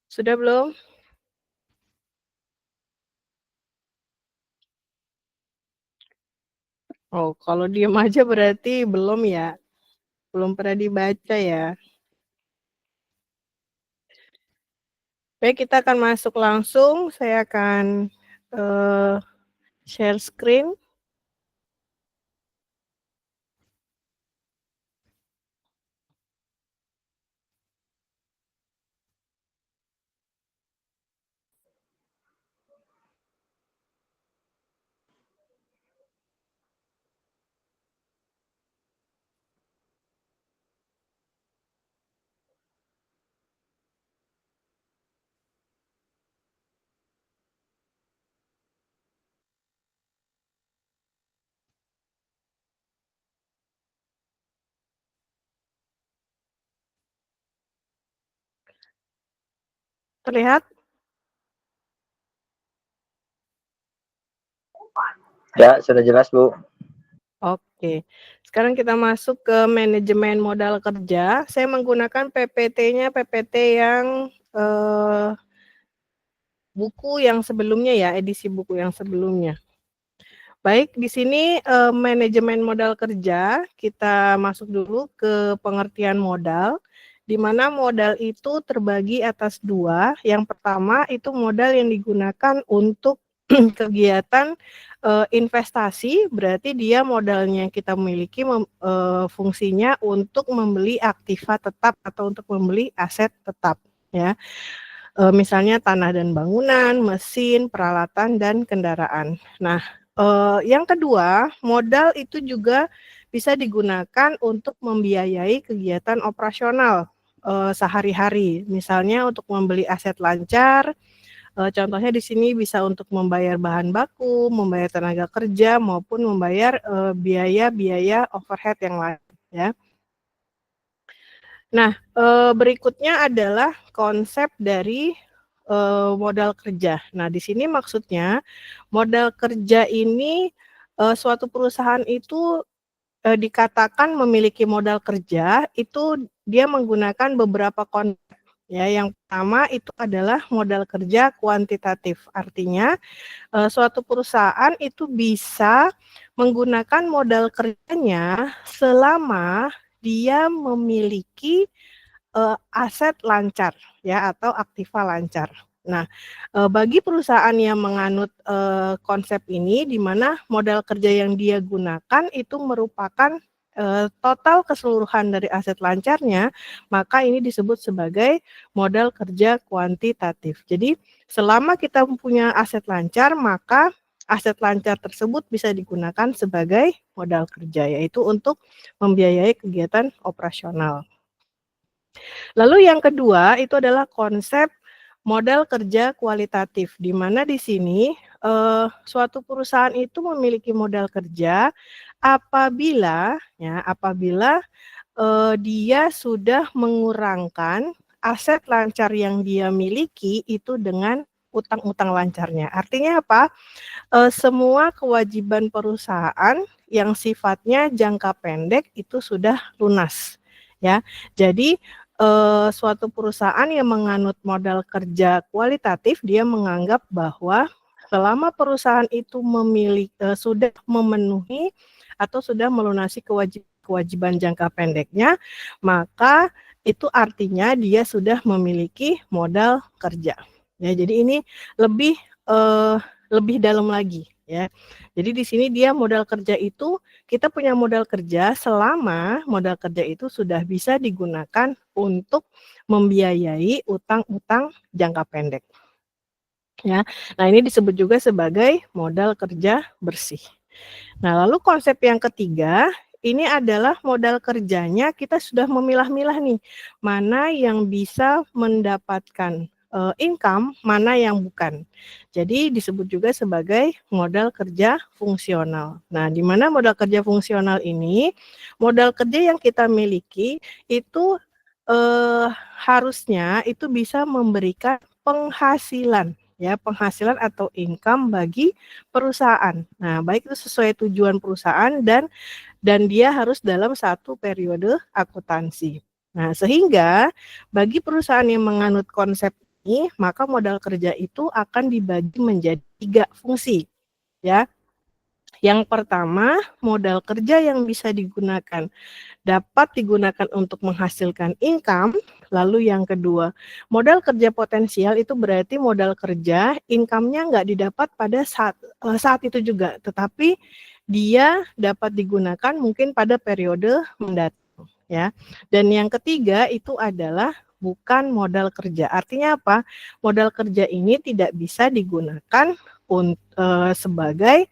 Sudah belum? Oh, kalau diem aja berarti belum ya? Belum pernah dibaca ya? Baik, kita akan masuk langsung. Saya akan share screen. Terlihat? Ya, sudah jelas, Bu. Oke. Sekarang kita masuk ke manajemen modal kerja. Saya menggunakan PPT-nya, PPT yang buku yang sebelumnya ya, edisi buku yang sebelumnya. Baik, di sini manajemen modal kerja, kita masuk dulu ke pengertian modal, di mana modal itu terbagi atas dua. Yang pertama itu modal yang digunakan untuk kegiatan investasi, berarti dia modalnya kita miliki fungsinya untuk membeli aktiva tetap atau untuk membeli aset tetap, ya. Misalnya tanah dan bangunan, mesin, peralatan, dan kendaraan. Nah, yang kedua, modal itu juga bisa digunakan untuk membiayai kegiatan operasional sehari-hari. Misalnya untuk membeli aset lancar, contohnya di sini bisa untuk membayar bahan baku, membayar tenaga kerja, maupun membayar biaya-biaya overhead yang lain. Ya. Nah, berikutnya adalah konsep dari modal kerja. Nah, di sini maksudnya modal kerja ini suatu perusahaan itu dikatakan memiliki modal kerja itu dia menggunakan beberapa konsep. Ya, yang pertama itu adalah modal kerja kuantitatif. Artinya suatu perusahaan itu bisa menggunakan modal kerjanya selama dia memiliki aset lancar ya atau aktiva lancar. Nah, bagi perusahaan yang menganut konsep ini di mana modal kerja yang dia gunakan itu merupakan total keseluruhan dari aset lancarnya, maka ini disebut sebagai modal kerja kuantitatif. Jadi, selama kita punya aset lancar, maka aset lancar tersebut bisa digunakan sebagai modal kerja, yaitu untuk membiayai kegiatan operasional. Lalu yang kedua itu adalah konsep modal kerja kualitatif, di mana di sini suatu perusahaan itu memiliki modal kerja apabila dia sudah mengurangkan aset lancar yang dia miliki itu dengan utang-utang lancarnya. Artinya apa? Semua kewajiban perusahaan yang sifatnya jangka pendek itu sudah lunas, ya. Jadi suatu perusahaan yang menganut modal kerja kualitatif, dia menganggap bahwa selama perusahaan itu sudah memenuhi atau sudah melunasi kewajiban jangka pendeknya, maka itu artinya dia sudah memiliki modal kerja. Ya, jadi ini lebih lebih dalam lagi ya. Jadi di sini dia modal kerja itu kita punya modal kerja selama modal kerja itu sudah bisa digunakan untuk membiayai utang-utang jangka pendek. Ya. Nah, ini disebut juga sebagai modal kerja bersih. Nah, lalu konsep yang ketiga, ini adalah modal kerjanya kita sudah memilah-milah nih, mana yang bisa mendapatkan income, mana yang bukan. Jadi disebut juga sebagai modal kerja fungsional. Nah, di mana modal kerja fungsional ini, modal kerja yang kita miliki itu harusnya itu bisa memberikan penghasilan, ya, penghasilan atau income bagi perusahaan. Nah, baik itu sesuai tujuan perusahaan dan dia harus dalam satu periode akuntansi. Nah, sehingga bagi perusahaan yang menganut konsep ini, maka modal kerja itu akan dibagi menjadi 3 fungsi, ya. Yang pertama, modal kerja yang bisa dapat digunakan untuk menghasilkan income. Lalu yang kedua, modal kerja potensial itu berarti modal kerja, income-nya nggak didapat pada saat itu juga, tetapi dia dapat digunakan mungkin pada periode mendatang, ya. Dan yang ketiga itu adalah bukan modal kerja. Artinya apa? Modal kerja ini tidak bisa digunakan sebagai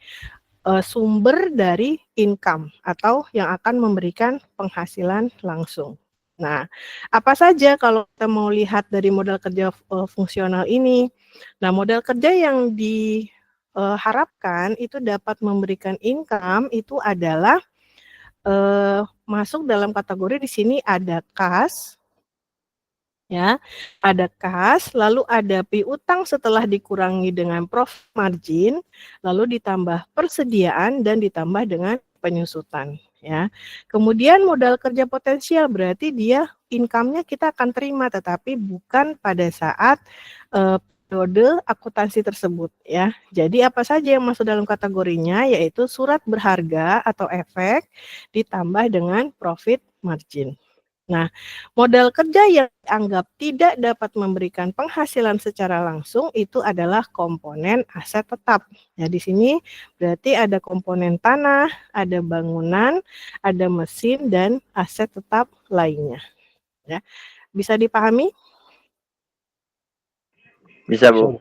sumber dari income atau yang akan memberikan penghasilan langsung. Nah, apa saja kalau kita mau lihat dari modal kerja fungsional ini? Nah, modal kerja yang diharapkan itu dapat memberikan income itu adalah masuk dalam kategori di sini ada kas, ya, ada kas, lalu ada piutang setelah dikurangi dengan profit margin, lalu ditambah persediaan dan ditambah dengan penyusutan, ya. Kemudian modal kerja potensial berarti dia income-nya kita akan terima, tetapi bukan pada saat periode akuntansi tersebut, ya. Jadi apa saja yang masuk dalam kategorinya, yaitu surat berharga atau efek ditambah dengan profit margin. Nah, modal kerja yang dianggap tidak dapat memberikan penghasilan secara langsung itu adalah komponen aset tetap. Ya, di sini berarti ada komponen tanah, ada bangunan, ada mesin, dan aset tetap lainnya. Ya, bisa dipahami? Bisa, Bu.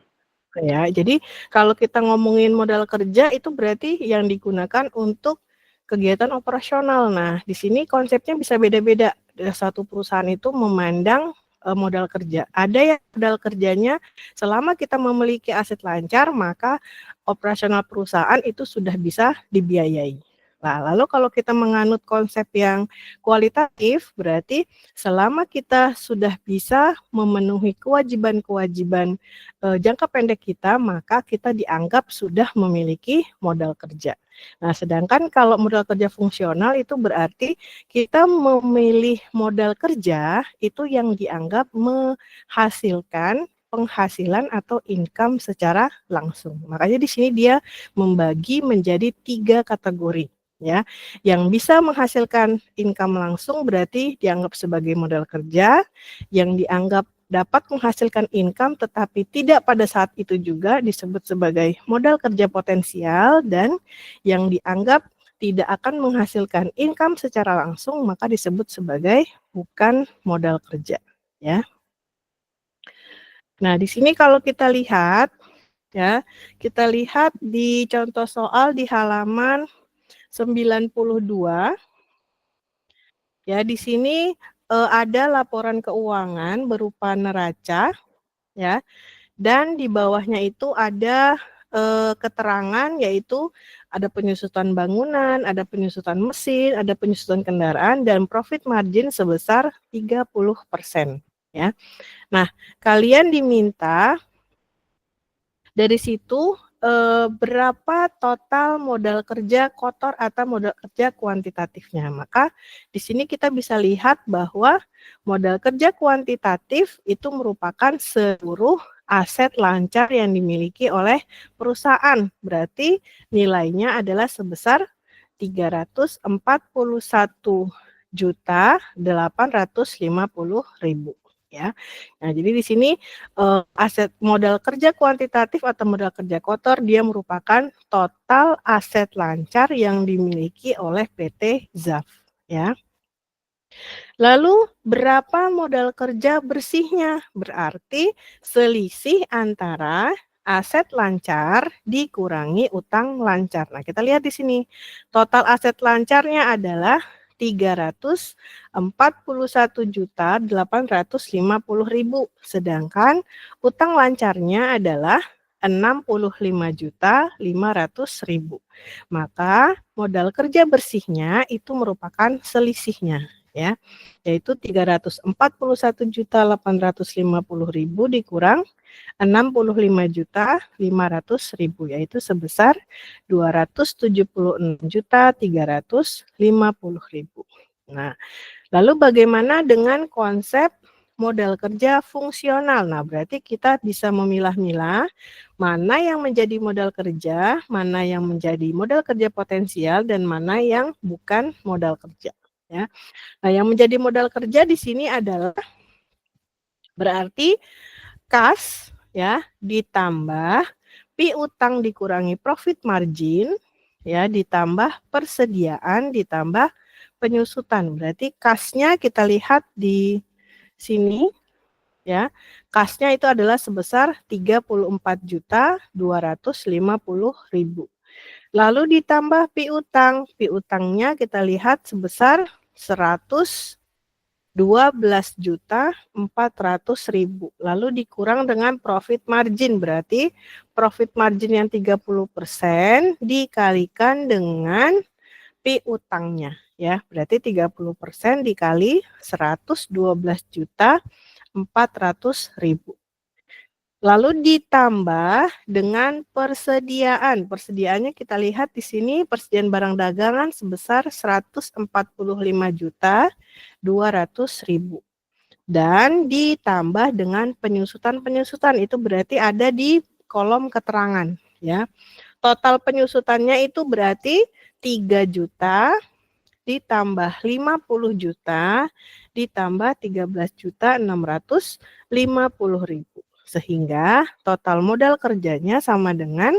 Ya, jadi kalau kita ngomongin modal kerja itu berarti yang digunakan untuk kegiatan operasional. Nah, di sini konsepnya bisa beda-beda. Satu perusahaan itu memandang modal kerja. Ada yang modal kerjanya selama kita memiliki aset lancar, maka operasional perusahaan itu sudah bisa dibiayai. Nah, lalu kalau kita menganut konsep yang kualitatif, berarti selama kita sudah bisa memenuhi kewajiban-kewajiban jangka pendek kita, maka kita dianggap sudah memiliki modal kerja. Nah, sedangkan kalau modal kerja fungsional itu berarti kita memilih modal kerja itu yang dianggap menghasilkan penghasilan atau income secara langsung. Makanya di sini dia membagi menjadi 3 kategori, ya. Yang bisa menghasilkan income langsung berarti dianggap sebagai modal kerja, yang dianggap dapat menghasilkan income tetapi tidak pada saat itu juga disebut sebagai modal kerja potensial, dan yang dianggap tidak akan menghasilkan income secara langsung maka disebut sebagai bukan modal kerja, ya. Nah, di sini kalau kita lihat, ya, kita lihat di contoh soal di halaman 92. Ya, di sini ada laporan keuangan berupa neraca, ya, dan di bawahnya itu ada keterangan, yaitu ada penyusutan bangunan, ada penyusutan mesin, ada penyusutan kendaraan, dan profit margin sebesar 30%, ya. Nah, kalian diminta dari situ berapa total modal kerja kotor atau modal kerja kuantitatifnya. Maka di sini kita bisa lihat bahwa modal kerja kuantitatif itu merupakan seluruh aset lancar yang dimiliki oleh perusahaan. Berarti nilainya adalah sebesar 341.850.000, ya. Nah, jadi di sini aset modal kerja kuantitatif atau modal kerja kotor dia merupakan total aset lancar yang dimiliki oleh PT ZAF, ya. Lalu berapa modal kerja bersihnya? Berarti selisih antara aset lancar dikurangi utang lancar. Nah, kita lihat di sini. Total aset lancarnya adalah 341.850.000, sedangkan utang lancarnya adalah 65.500.000. Maka modal kerja bersihnya itu merupakan selisihnya, ya, yaitu 341.850.000 dikurang 65.500.000, yaitu sebesar 276.350.000. Nah, lalu bagaimana dengan konsep modal kerja fungsional. Nah, berarti kita bisa memilah-milah mana yang menjadi modal kerja, mana yang menjadi modal kerja potensial, dan mana yang bukan modal kerja. Ya. Nah, yang menjadi modal kerja di sini adalah berarti kas ya ditambah piutang dikurangi profit margin ya ditambah persediaan ditambah penyusutan. Berarti kasnya kita lihat di sini ya. Kasnya itu adalah sebesar 34.250.000. Lalu ditambah piutang. Piutangnya kita lihat sebesar 112.400.000. Lalu dikurang dengan profit margin, berarti profit margin yang 30% dikalikan dengan piutangnya ya. Berarti 30% dikali 112.400.000. Lalu ditambah dengan persediaan. Persediaannya kita lihat di sini persediaan barang dagangan sebesar 145.200.000. Dan ditambah dengan penyusutan-penyusutan itu berarti ada di kolom keterangan ya. Total penyusutannya itu berarti 3 juta ditambah 50 juta ditambah 13.650.000. Sehingga total modal kerjanya sama dengan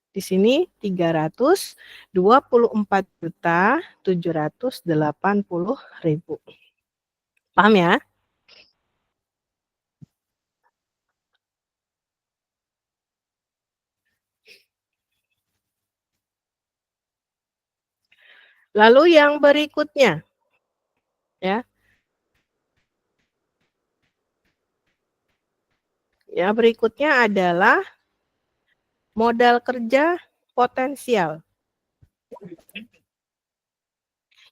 di sini 324.780.000. Paham ya? Lalu yang berikutnya ya. Ya, berikutnya adalah modal kerja potensial.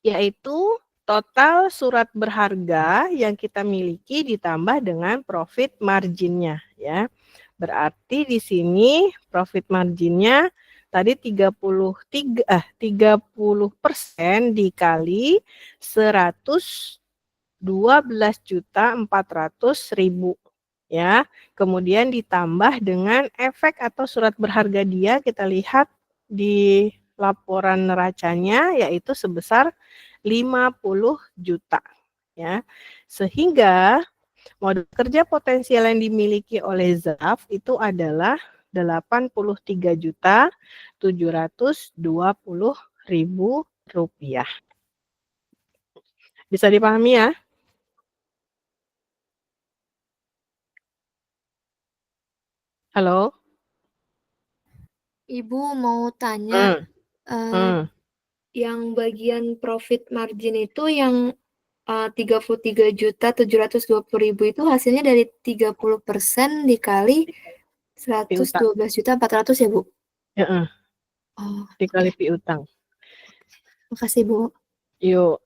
Yaitu total surat berharga yang kita miliki ditambah dengan profit marginnya ya. Berarti di sini profit marginnya tadi 30% dikali 112.400.000 ya. Kemudian ditambah dengan efek atau surat berharga dia, kita lihat di laporan neracanya yaitu sebesar 50 juta ya. Sehingga modal kerja potensial yang dimiliki oleh ZAF itu adalah 83.720.000 rupiah. Bisa dipahami ya? Halo? Ibu mau tanya, yang bagian profit margin itu yang 33.720.000 itu hasilnya dari 30% dikali 112.400 ya, Bu? Ya, Oh, dikali piutang. makasih, Bu. Yuk.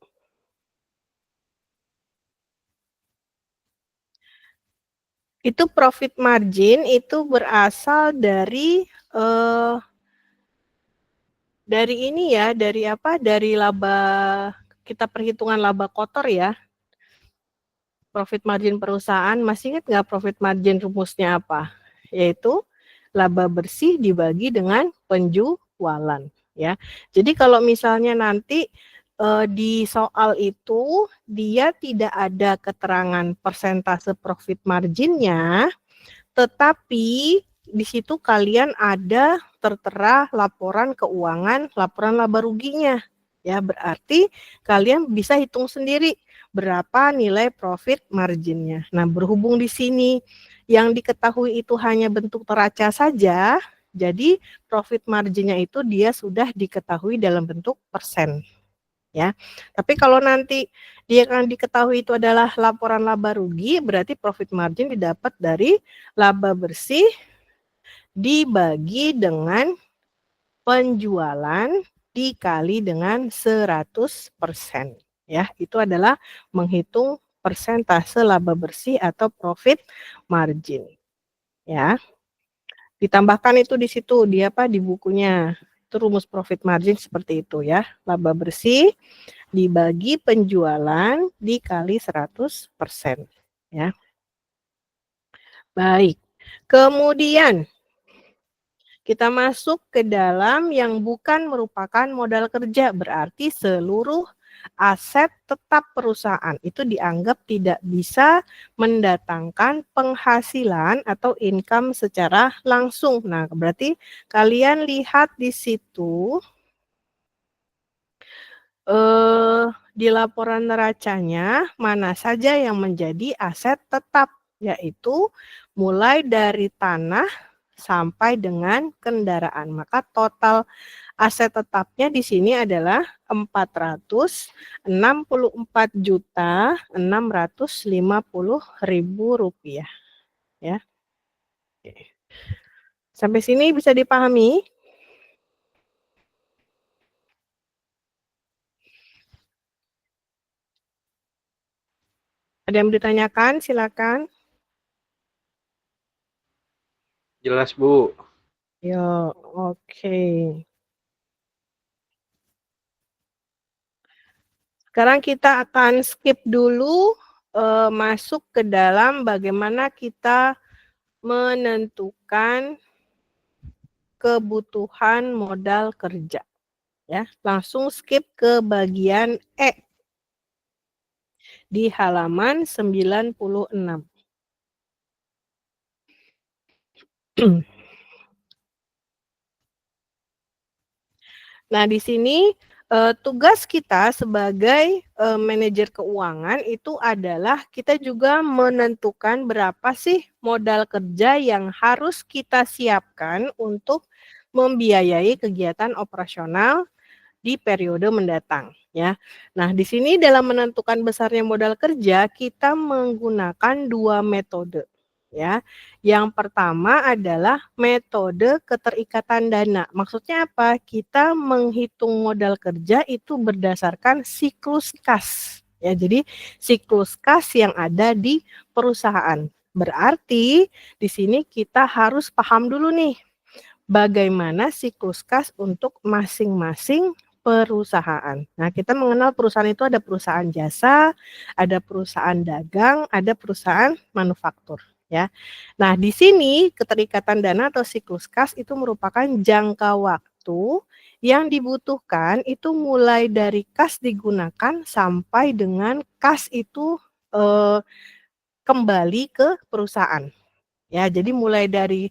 Itu profit margin itu berasal dari ini ya, dari apa? Dari laba, kita perhitungan laba kotor ya. Profit margin perusahaan, masih ingat nggak profit margin rumusnya apa? Yaitu laba bersih dibagi dengan penjualan ya. Jadi kalau misalnya nanti di soal itu dia tidak ada keterangan persentase profit marginnya, tetapi di situ kalian ada tertera laporan keuangan, laporan laba ruginya. Ya, berarti kalian bisa hitung sendiri berapa nilai profit marginnya. Nah, berhubung di sini yang diketahui itu hanya bentuk teraca saja, jadi profit marginnya itu dia sudah diketahui dalam bentuk persen. Ya, tapi kalau nanti dia akan diketahui itu adalah laporan laba rugi, berarti profit margin didapat dari laba bersih dibagi dengan penjualan dikali dengan 100%. Ya, itu adalah menghitung persentase laba bersih atau profit margin. Ya. Ditambahkan itu di situ di apa di bukunya. Itu rumus profit margin seperti itu ya. Laba bersih dibagi penjualan dikali 100%. ya. Baik. Kemudian kita masuk ke dalam yang bukan merupakan modal kerja, berarti seluruh aset tetap perusahaan itu dianggap tidak bisa mendatangkan penghasilan atau income secara langsung. Nah, berarti kalian lihat di situ di laporan neracanya mana saja yang menjadi aset tetap, yaitu mulai dari tanah sampai dengan kendaraan. Maka total aset tetapnya di sini adalah Rp464.650.000 ya. Sampai sini bisa dipahami? Ada yang ditanyakan? Silakan. Jelas, Bu. Yo, oke. Sekarang kita akan skip dulu masuk ke dalam bagaimana kita menentukan kebutuhan modal kerja. Ya, langsung skip ke bagian E di halaman 96. Nah, di sini tugas kita sebagai manajer keuangan itu adalah kita juga menentukan berapa sih modal kerja yang harus kita siapkan untuk membiayai kegiatan operasional di periode mendatang ya. Nah, di sini dalam menentukan besarnya modal kerja kita menggunakan dua metode ya. Yang pertama adalah metode keterikatan dana. Maksudnya apa? Kita menghitung modal kerja itu berdasarkan siklus kas. Ya, jadi siklus kas yang ada di perusahaan. Berarti di sini kita harus paham dulu nih bagaimana siklus kas untuk masing-masing perusahaan. Nah, kita mengenal perusahaan itu ada perusahaan jasa, ada perusahaan dagang, ada perusahaan manufaktur. Ya, nah di sini keterikatan dana atau siklus kas itu merupakan jangka waktu yang dibutuhkan itu mulai dari kas digunakan sampai dengan kas itu kembali ke perusahaan. Ya, jadi mulai dari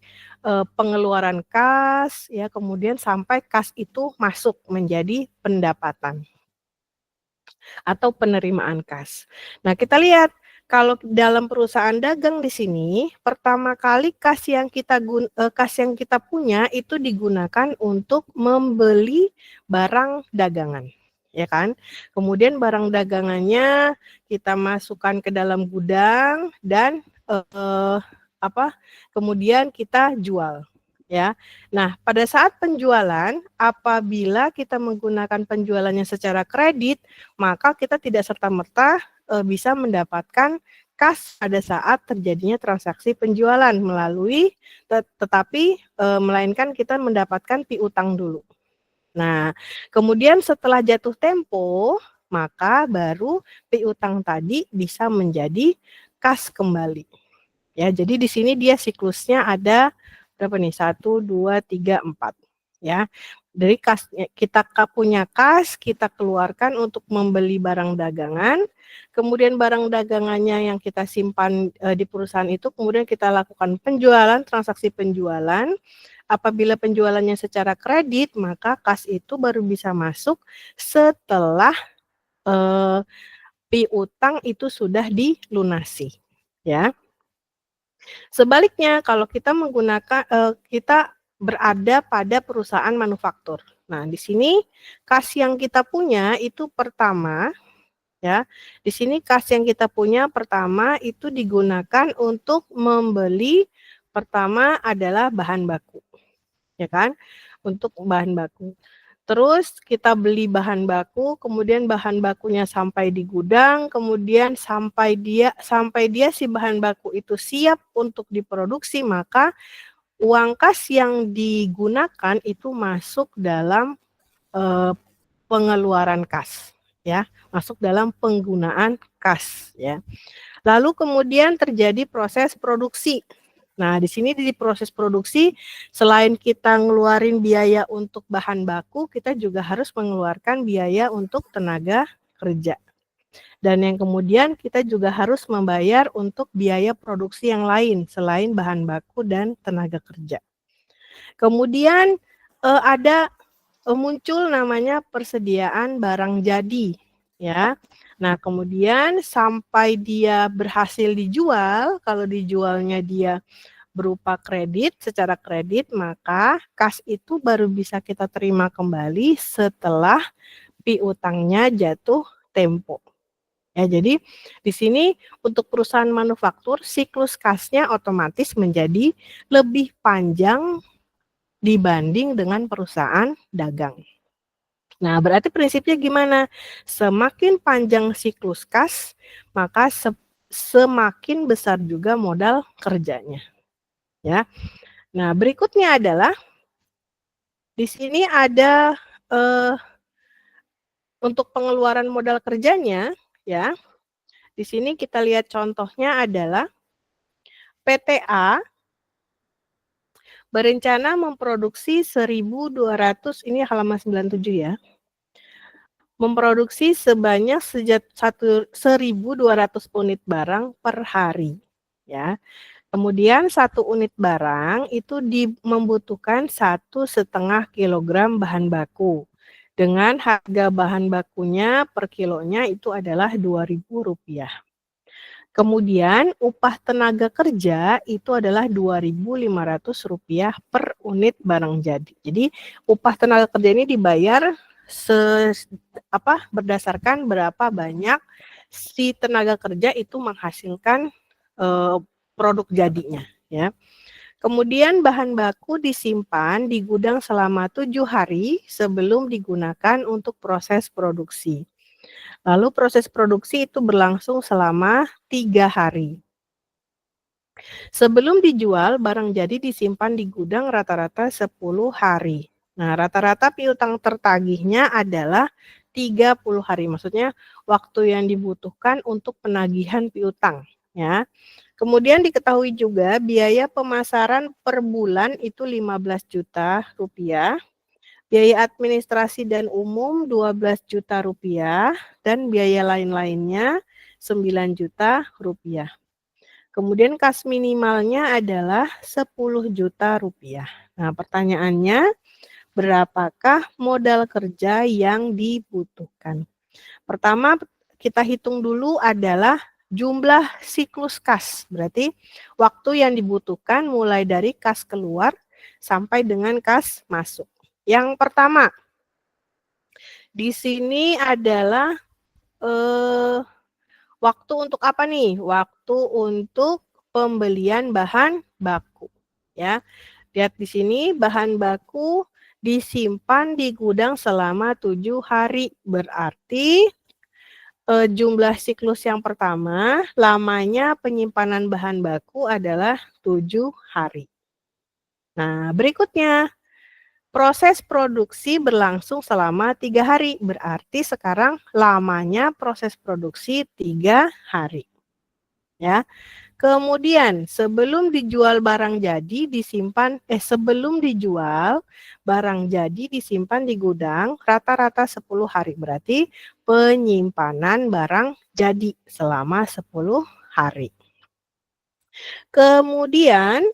pengeluaran kas, ya kemudian sampai kas itu masuk menjadi pendapatan atau penerimaan kas. Nah, kita lihat kalau dalam perusahaan dagang di sini, pertama kali kas yang kita punya itu digunakan untuk membeli barang dagangan, ya kan? Kemudian barang dagangannya kita masukkan ke dalam gudang dan kemudian kita jual ya. Nah, pada saat penjualan apabila kita menggunakan penjualannya secara kredit, maka kita tidak serta-merta bisa mendapatkan kas pada saat terjadinya transaksi penjualan melalui tetapi melainkan kita mendapatkan piutang dulu. Nah, kemudian setelah jatuh tempo, maka baru piutang tadi bisa menjadi kas kembali. Ya, jadi di sini dia siklusnya ada berapa nih? 1, 2, 3, 4. Ya. Dari kas kita punya kas, kita keluarkan untuk membeli barang dagangan. Kemudian barang dagangannya yang kita simpan di perusahaan itu kemudian kita lakukan penjualan, transaksi penjualan. Apabila penjualannya secara kredit, maka kas itu baru bisa masuk setelah piutang itu sudah dilunasi, ya. Sebaliknya, kalau kita menggunakan kita berada pada perusahaan manufaktur. Nah, di sini kas yang kita punya itu pertama, ya. Di sini kas yang kita punya pertama itu digunakan untuk membeli pertama adalah bahan baku, ya kan? Untuk bahan baku. Terus kita beli bahan baku, kemudian bahan bakunya sampai di gudang, kemudian sampai dia si bahan baku itu siap untuk diproduksi, maka uang kas yang digunakan itu masuk dalam pengeluaran kas, ya, masuk dalam penggunaan kas ya. Lalu kemudian terjadi proses produksi. Nah, di sini di proses produksi selain kita ngeluarin biaya untuk bahan baku, kita juga harus mengeluarkan biaya untuk tenaga kerja. Dan yang kemudian kita juga harus membayar untuk biaya produksi yang lain selain bahan baku dan tenaga kerja. Kemudian ada muncul namanya persediaan barang jadi ya. Nah, kemudian sampai dia berhasil dijual, kalau dijualnya dia berupa kredit, secara kredit, maka kas itu baru bisa kita terima kembali setelah piutangnya jatuh tempo. Ya, jadi di sini untuk perusahaan manufaktur siklus kasnya otomatis menjadi lebih panjang dibanding dengan perusahaan dagang. Nah, berarti prinsipnya gimana? Semakin panjang siklus kas, maka semakin besar juga modal kerjanya. Ya. Nah, berikutnya adalah di sini ada untuk pengeluaran modal kerjanya, ya. Di sini kita lihat contohnya adalah PTA berencana memproduksi 1.200, ini halaman 97 ya. Memproduksi sebanyak 1.200 unit barang per hari, ya. Kemudian 1 unit barang itu membutuhkan 1,5 kilogram bahan baku. Dengan harga bahan bakunya per kilonya itu adalah Rp2.000. Kemudian upah tenaga kerja itu adalah Rp2.500 per unit barang jadi. Jadi upah tenaga kerja ini dibayar berdasarkan berapa banyak si tenaga kerja itu menghasilkan produk jadinya ya. Kemudian bahan baku disimpan di gudang selama 7 hari sebelum digunakan untuk proses produksi. Lalu proses produksi itu berlangsung selama 3 hari. Sebelum dijual, barang jadi disimpan di gudang rata-rata 10 hari. Nah, rata-rata piutang tertagihnya adalah 30 hari. Maksudnya waktu yang dibutuhkan untuk penagihan piutang. Ya. Kemudian diketahui juga biaya pemasaran per bulan itu 15 juta rupiah. Biaya administrasi dan umum 12 juta rupiah dan biaya lain-lainnya 9 juta rupiah. Kemudian kas minimalnya adalah 10 juta rupiah. Nah, pertanyaannya, berapakah modal kerja yang dibutuhkan? Pertama, kita hitung dulu adalah jumlah siklus kas. Berarti waktu yang dibutuhkan mulai dari kas keluar sampai dengan kas masuk. Yang pertama, di sini adalah waktu untuk apa nih? Waktu untuk pembelian bahan baku. Ya, lihat di sini bahan baku disimpan di gudang selama 7 hari. Berarti jumlah siklus yang pertama, lamanya penyimpanan bahan baku adalah 7 hari. Nah, berikutnya. Proses produksi berlangsung selama 3 hari, berarti sekarang lamanya proses produksi 3 hari. Ya. Kemudian sebelum dijual barang jadi sebelum dijual barang jadi disimpan di gudang rata-rata 10 hari, berarti penyimpanan barang jadi selama 10 hari. Kemudian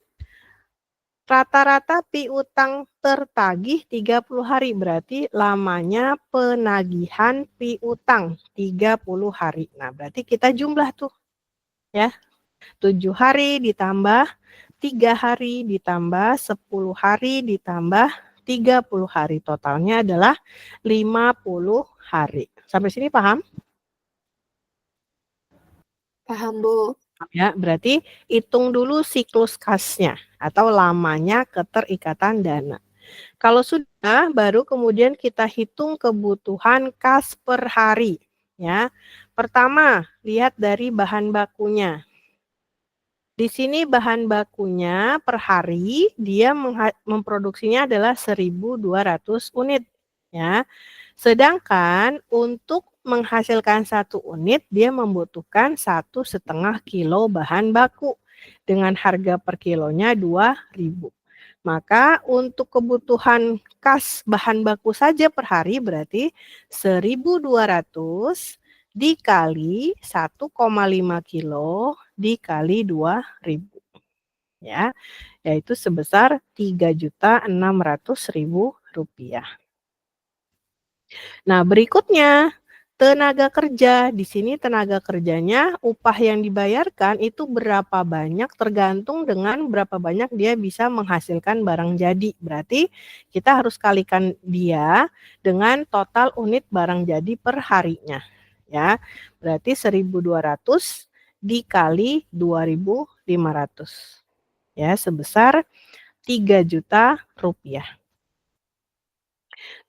rata-rata piutang tertagih 30 hari, berarti lamanya penagihan piutang 30 hari. Nah, berarti kita jumlah tuh ya. 7 hari ditambah 3 hari ditambah 10 hari ditambah 30 hari. Totalnya adalah 50 hari. Sampai sini paham? Paham, Bu. Ya, berarti hitung dulu siklus kasnya atau lamanya keterikatan dana. Kalau sudah, baru kemudian kita hitung kebutuhan kas per hari. Ya, pertama lihat dari bahan bakunya. Di sini bahan bakunya per hari dia memproduksinya adalah 1.200 unit. Ya, sedangkan untuk menghasilkan 1 unit, dia membutuhkan 1,5 kilo bahan baku dengan harga per kilonya 2.000. Maka untuk kebutuhan kas bahan baku saja per hari berarti 1.200 dikali 1,5 kilo dikali 2.000. Ya, yaitu sebesar Rp3.600.000. Nah, berikutnya tenaga kerja. Di sini tenaga kerjanya, upah yang dibayarkan itu berapa banyak tergantung dengan berapa banyak dia bisa menghasilkan barang jadi. Berarti kita harus kalikan dia dengan total unit barang jadi per harinya. Ya, berarti 1.200 dikali 2.500. Ya, sebesar Rp3.000.000.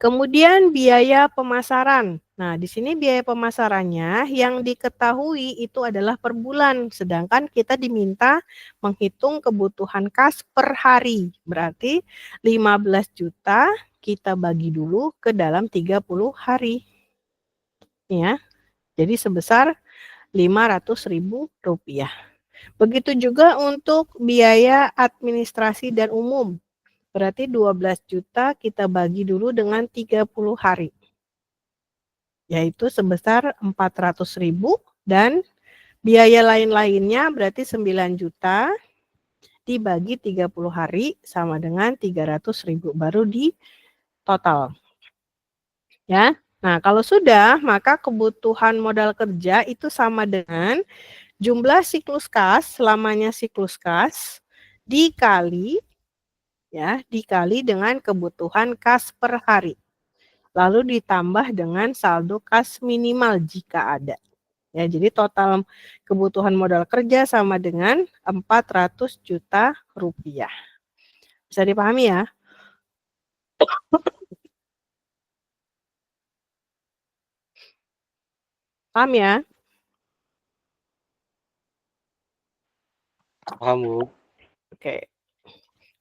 Kemudian biaya pemasaran. Nah, di sini biaya pemasarannya yang diketahui itu adalah per bulan, sedangkan kita diminta menghitung kebutuhan kas per hari. Berarti 15 juta kita bagi dulu ke dalam 30 hari. Ya. Jadi sebesar Rp500.000. Begitu juga untuk biaya administrasi dan umum. Berarti 12 juta kita bagi dulu dengan 30 hari. Yaitu sebesar 400.000 dan biaya lain-lainnya berarti 9 juta dibagi 30 hari sama dengan 300.000 baru di total. Ya. Nah, kalau sudah maka kebutuhan modal kerja itu sama dengan jumlah siklus kas, lamanya siklus kas dikali dengan kebutuhan kas per hari. Lalu ditambah dengan saldo kas minimal jika ada. Ya, jadi total kebutuhan modal kerja sama dengan 400 juta rupiah. Bisa dipahami ya? Paham ya? Paham, Bu. Oke.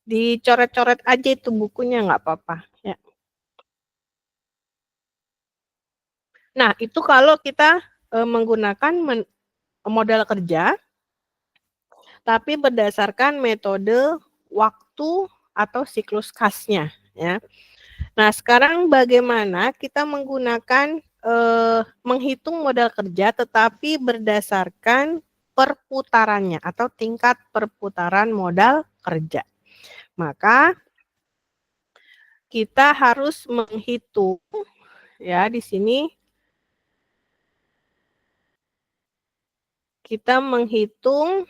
Dicoret-coret aja itu bukunya nggak apa-apa. Ya. Nah, itu kalau kita menggunakan modal kerja, tapi berdasarkan metode waktu atau siklus kasnya. Ya. Nah, sekarang bagaimana kita menggunakan menghitung modal kerja tetapi berdasarkan perputarannya atau tingkat perputaran modal kerja. Maka kita harus menghitung ya di sini kita menghitung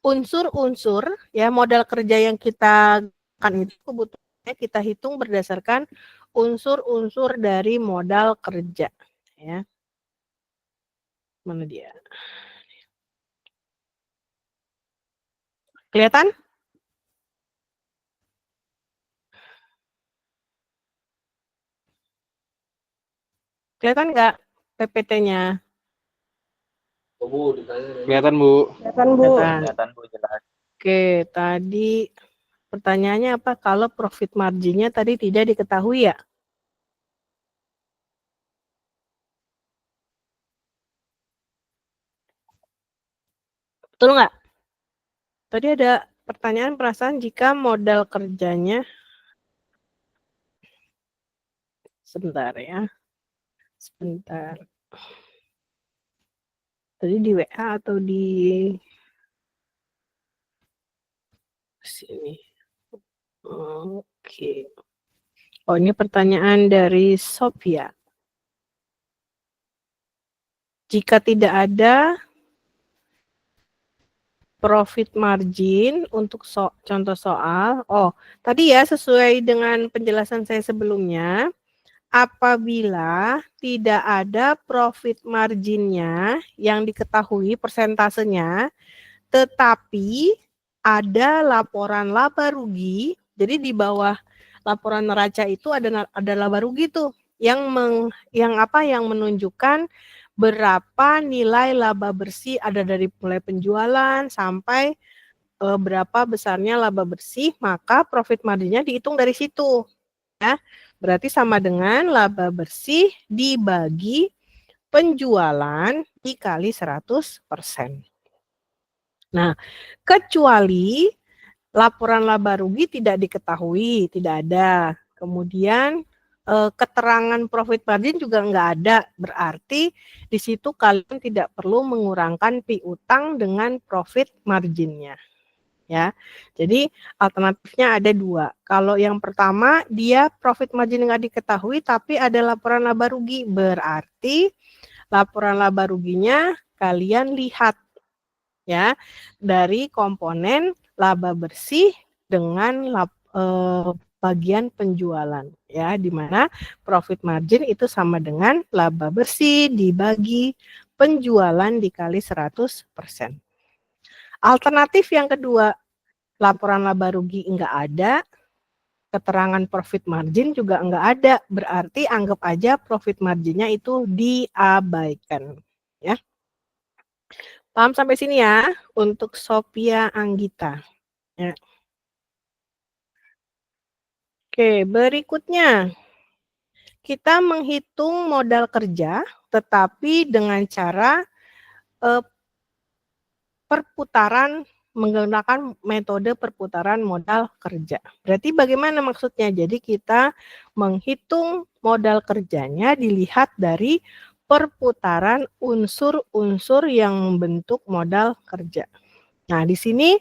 unsur-unsur ya modal kerja yang kita kan itu kebutuhannya kita hitung berdasarkan unsur-unsur dari modal kerja ya. Mana dia? Kelihatan? Kelihatan nggak PPT-nya? Kelihatan, Bu. Kelihatan, Bu. Kelihatan Bu, jelas. Oke, tadi pertanyaannya apa? Kalau profit marginnya tadi tidak diketahui ya? Betul nggak? Tadi ada pertanyaan perasaan jika modal kerjanya sebentar ya. Sebentar. Tadi di WA atau di sini? Oke. Oh, ini pertanyaan dari Sophia. Jika tidak ada profit margin untuk contoh soal, tadi ya sesuai dengan penjelasan saya sebelumnya, apabila tidak ada profit marginnya yang diketahui persentasenya, tetapi ada laporan laba rugi, jadi di bawah laporan neraca itu ada laba rugi tuh yang menunjukkan berapa nilai laba bersih ada dari mulai penjualan sampai berapa besarnya laba bersih, maka profit marginnya dihitung dari situ ya. Berarti sama dengan laba bersih dibagi penjualan dikali 100%. Nah, kecuali laporan laba rugi tidak diketahui, tidak ada. Kemudian keterangan profit margin juga nggak ada. Berarti di situ kalian tidak perlu mengurangkan piutang dengan profit marginnya. Ya, jadi alternatifnya ada dua. Kalau yang pertama dia profit margin nggak diketahui tapi ada laporan laba rugi, berarti laporan laba ruginya kalian lihat ya dari komponen laba bersih dengan bagian penjualan ya, di mana profit margin itu sama dengan laba bersih dibagi penjualan dikali 100%. Alternatif yang kedua, laporan laba rugi enggak ada, keterangan profit margin juga enggak ada, berarti anggap aja profit marginnya itu diabaikan ya. Paham sampai sini ya untuk Sophia Anggita ya. Oke, berikutnya kita menghitung modal kerja tetapi dengan cara perputaran menggunakan metode perputaran modal kerja. Berarti bagaimana maksudnya? Jadi kita menghitung modal kerjanya dilihat dari perputaran unsur-unsur yang membentuk modal kerja. Nah, di sini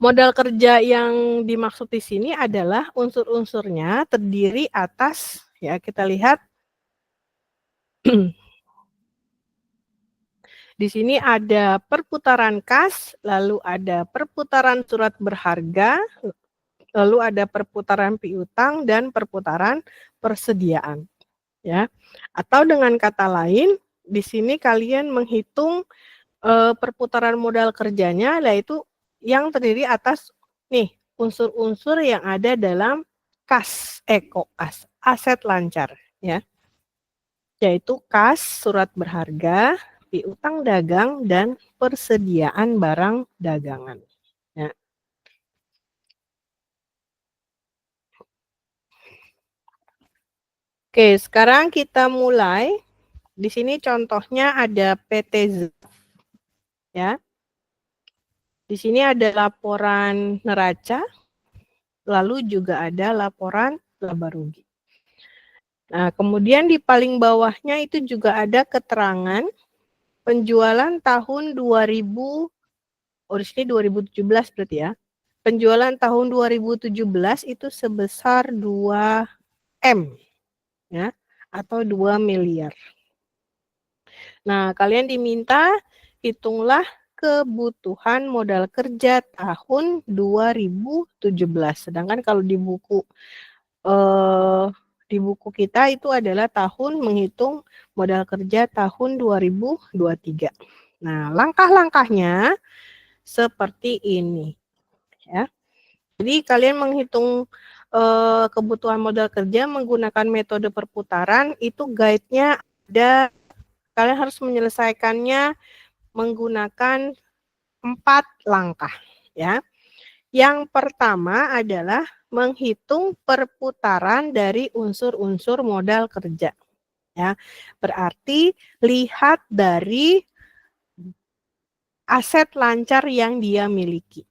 modal kerja yang dimaksud di sini adalah unsur-unsurnya terdiri atas, ya kita lihat di sini ada perputaran kas, lalu ada perputaran surat berharga, lalu ada perputaran piutang dan perputaran persediaan. Ya. Atau dengan kata lain, di sini kalian menghitung perputaran modal kerjanya, yaitu yang terdiri atas nih unsur-unsur yang ada dalam kas, kas, aset lancar, ya. Yaitu kas, surat berharga, piutang dagang, dan persediaan barang dagangan. Ya. Oke, sekarang kita mulai. Di sini contohnya ada PT Z. Ya. Di sini ada laporan neraca, lalu juga ada laporan laba rugi. Nah, kemudian di paling bawahnya itu juga ada keterangan penjualan tahun 2000, oh di sini 2017 berarti ya. Penjualan tahun 2017 itu sebesar 2M ya, atau 2 miliar. Nah, kalian diminta hitunglah kebutuhan modal kerja tahun 2017. Sedangkan kalau di buku kita itu adalah tahun menghitung modal kerja tahun 2023. Nah, langkah-langkahnya seperti ini ya. Jadi kalian menghitung kebutuhan modal kerja menggunakan metode perputaran, itu guide-nya ada, kalian harus menyelesaikannya menggunakan 4 langkah ya. Yang pertama adalah menghitung perputaran dari unsur-unsur modal kerja. Ya. Berarti lihat dari aset lancar yang dia miliki.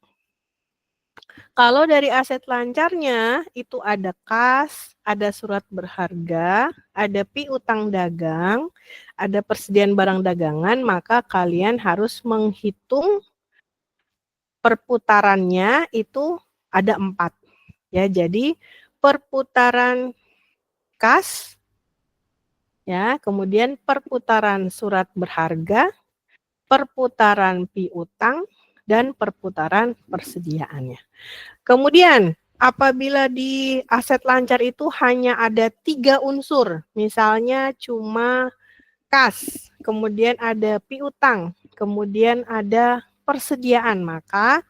Kalau dari aset lancarnya itu ada kas, ada surat berharga, ada piutang dagang, ada persediaan barang dagangan, maka kalian harus menghitung perputarannya itu ada 4. Ya, jadi perputaran kas, ya, kemudian perputaran surat berharga, perputaran piutang, dan perputaran persediaannya. Kemudian apabila di aset lancar itu hanya ada 3 unsur, misalnya cuma kas, kemudian ada piutang, kemudian ada persediaan, maka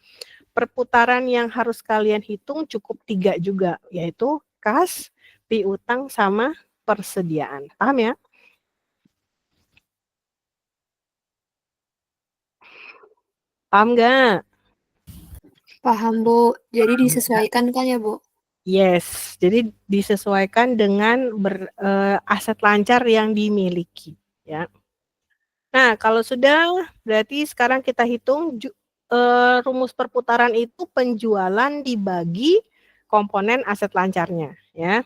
perputaran yang harus kalian hitung cukup 3 juga, yaitu kas, piutang, sama persediaan. Paham ya? Paham nggak? Paham, Bu. Jadi disesuaikan kan ya, Bu? Yes, jadi disesuaikan dengan aset lancar yang dimiliki, ya. Nah, kalau sudah, berarti sekarang kita hitung rumus perputaran itu penjualan dibagi komponen aset lancarnya, ya.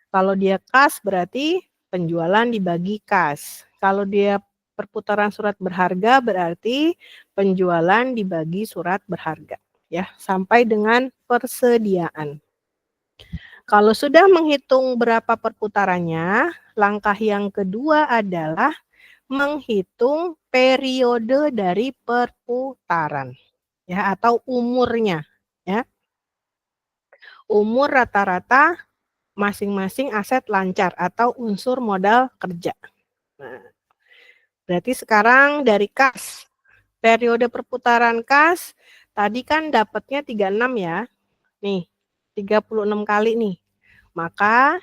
Kalau dia kas berarti penjualan dibagi kas. Kalau dia perputaran surat berharga berarti penjualan dibagi surat berharga, ya, sampai dengan persediaan. Kalau sudah menghitung berapa perputarannya, langkah yang kedua adalah menghitung periode dari perputaran, ya, atau umurnya, ya. Umur rata-rata masing-masing aset lancar atau unsur modal kerja. Nah, berarti sekarang dari kas, periode perputaran kas tadi kan dapatnya 36 ya. Nih, 36 kali nih. Maka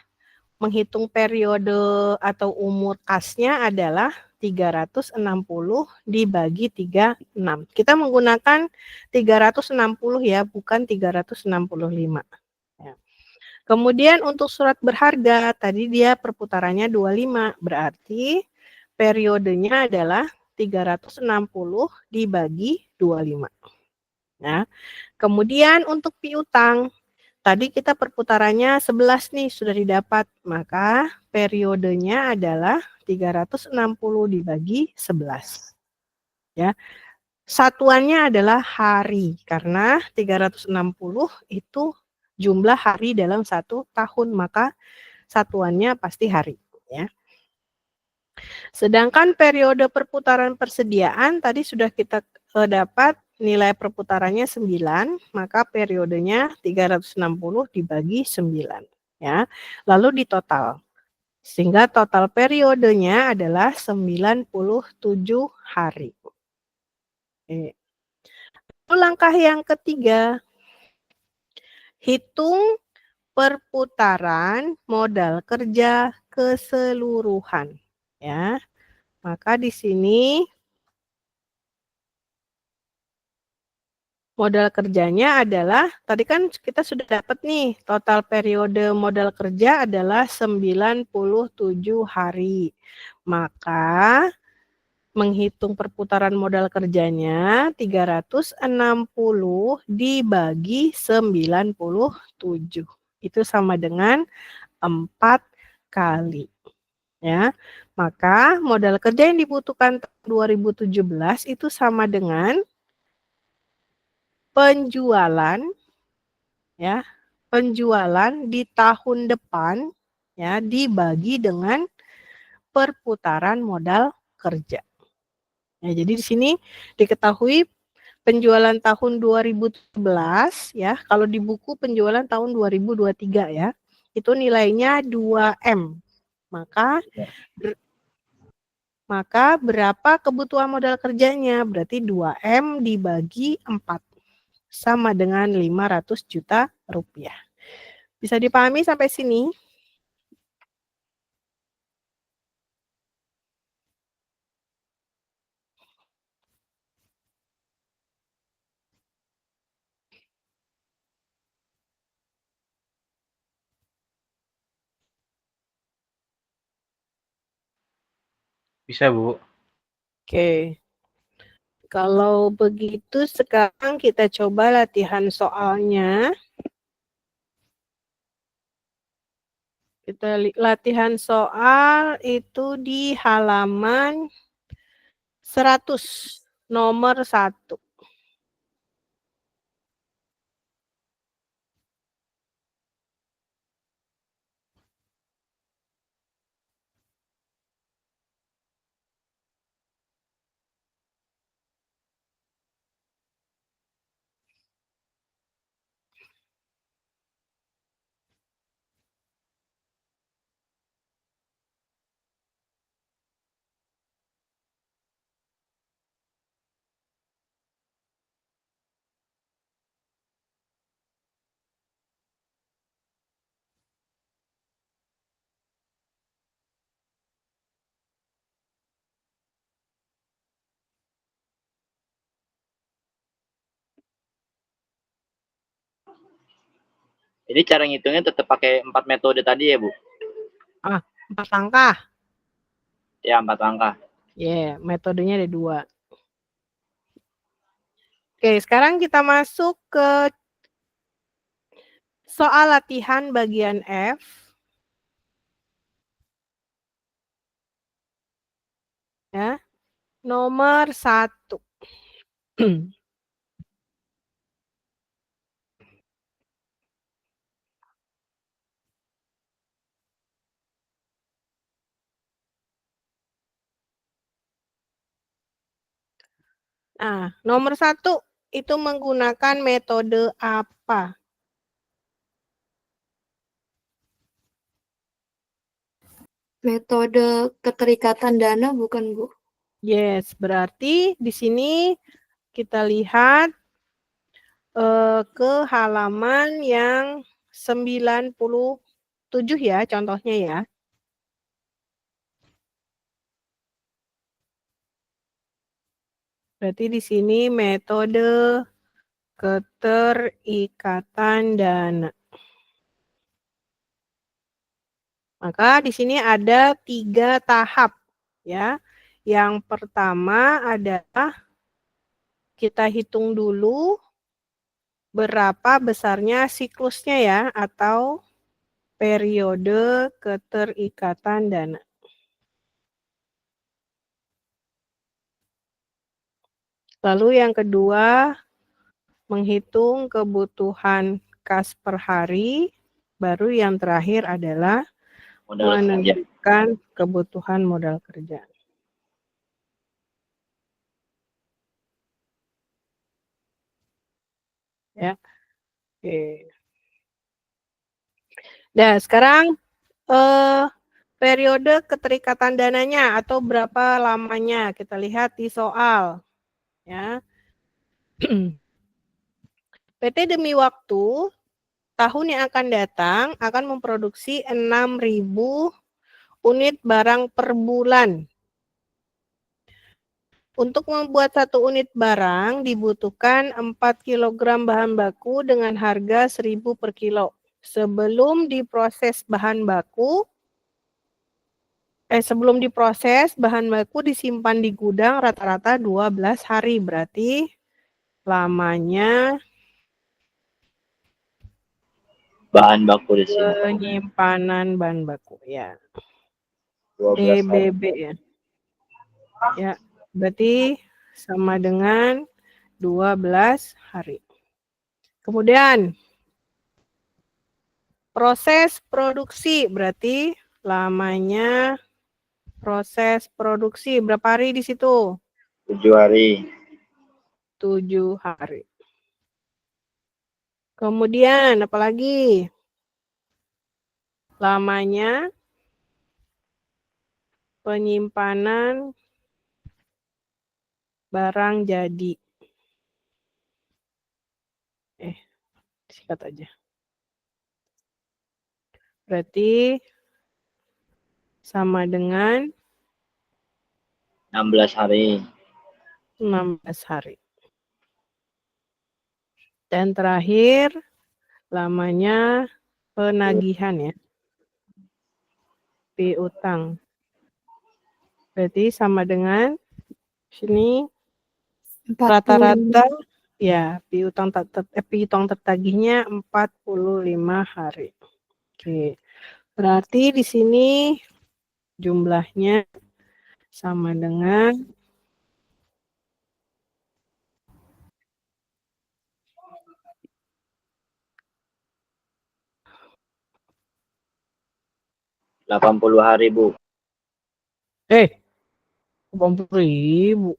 menghitung periode atau umur kasnya adalah 360 dibagi 36. Kita menggunakan 360 ya, bukan 365. Ya. Kemudian untuk surat berharga, tadi dia perputarannya 25, berarti periodenya adalah 360 dibagi 25. Nah, kemudian untuk piutang, tadi kita perputarannya 11 nih sudah didapat, maka periodenya adalah 360 dibagi 11. Ya. Satuannya adalah hari karena 360 itu jumlah hari dalam 1 tahun, maka satuannya pasti hari, ya. Sedangkan periode perputaran persediaan tadi sudah kita dapat nilai perputarannya 9, maka periodenya 360 dibagi 9, ya. Lalu ditotal. Sehingga total periodenya adalah 97 hari. Oke. Lalu langkah yang ketiga, hitung perputaran modal kerja keseluruhan, ya. Maka di sini modal kerjanya adalah, tadi kan kita sudah dapat nih, total periode modal kerja adalah 97 hari. Maka menghitung perputaran modal kerjanya 360 dibagi 97. Itu sama dengan 4 kali. Ya. Maka modal kerja yang dibutuhkan 2017 itu sama dengan penjualan, ya, penjualan di tahun depan, ya, dibagi dengan perputaran modal kerja. Ya, jadi di sini diketahui penjualan tahun 2017 ya, kalau di buku penjualan tahun 2023 ya, itu nilainya 2M. Maka berapa kebutuhan modal kerjanya? Berarti 2M dibagi 4 sama dengan 500 juta rupiah. Bisa dipahami sampai sini? Bisa, Bu. Oke. Kalau begitu sekarang kita coba latihan soalnya. Kita latihan soal itu di halaman 100, nomor 1. Jadi cara ngitungnya tetap pakai 4 metode tadi ya, Bu? 4 langkah. Ya, 4 langkah. Metodenya ada 2. Oke, sekarang kita masuk ke soal latihan bagian F. Ya, nomor 1. Nah, nomor 1 itu menggunakan metode apa? Metode keterikatan dana bukan, Bu? Yes, berarti di sini kita lihat ke halaman yang 97 ya contohnya ya. Berarti di sini metode keterikatan dana. Maka di sini ada 3 tahap ya. Yang pertama adalah kita hitung dulu berapa besarnya siklusnya ya atau periode keterikatan dana. Lalu yang kedua, menghitung kebutuhan kas per hari. Baru yang terakhir adalah menentukan kebutuhan modal kerja. Ya. Oke. Nah, sekarang periode keterikatan dananya atau berapa lamanya kita lihat di soal. Ya. PT Demi Waktu tahun yang akan datang akan memproduksi 6.000 unit barang per bulan. Untuk membuat 1 unit barang dibutuhkan 4 kg bahan baku dengan harga 1.000 per kilo. Sebelum diproses bahan baku disimpan di gudang rata-rata 12 hari. Berarti lamanya Bahan baku di sini. penyimpanan bahan baku ya. 12 hari. EBB ya. Ya, berarti sama dengan 12 hari. Kemudian proses produksi berarti lamanya proses produksi berapa hari di situ? 7 hari. 7 hari. Kemudian apalagi? Lamanya penyimpanan barang jadi. Sikat aja. Berarti sama dengan 16 hari. 16 hari. Dan terakhir lamanya penagihan ya. Piutang. Berarti sama dengan sini rata-rata ya piutang tertagihnya 45 hari. Oke. Berarti di sini jumlahnya sama dengan 80 hari, Bu. 80.000.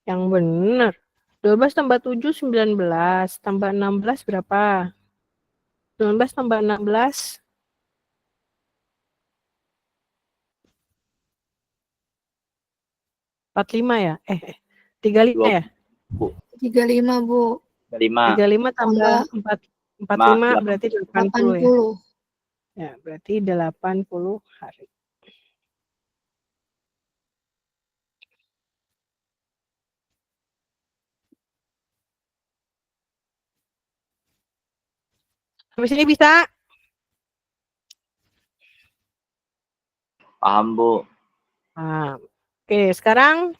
Yang benar. 12 tambah 7, 19. Tambah 16 berapa? 19 tambah 16. 45 ya? 35 ya? 35, Bu. 35 tambah 45 berarti 80 ya? 80. Ya, berarti 80 hari. Sampai sini bisa? Paham, Bu. Nah, oke, sekarang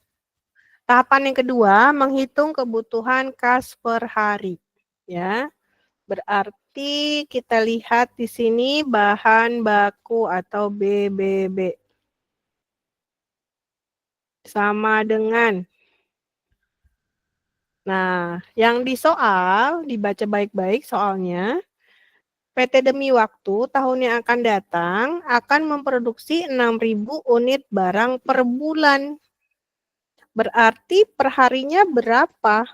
tahapan yang kedua, menghitung kebutuhan kas per hari. Ya, berarti kita lihat di sini bahan baku atau BBB. Sama dengan. Nah, yang di soal, dibaca baik-baik soalnya. PT Demi Waktu tahun yang akan datang akan memproduksi 6.000 unit barang per bulan. Berarti perharinya berapa?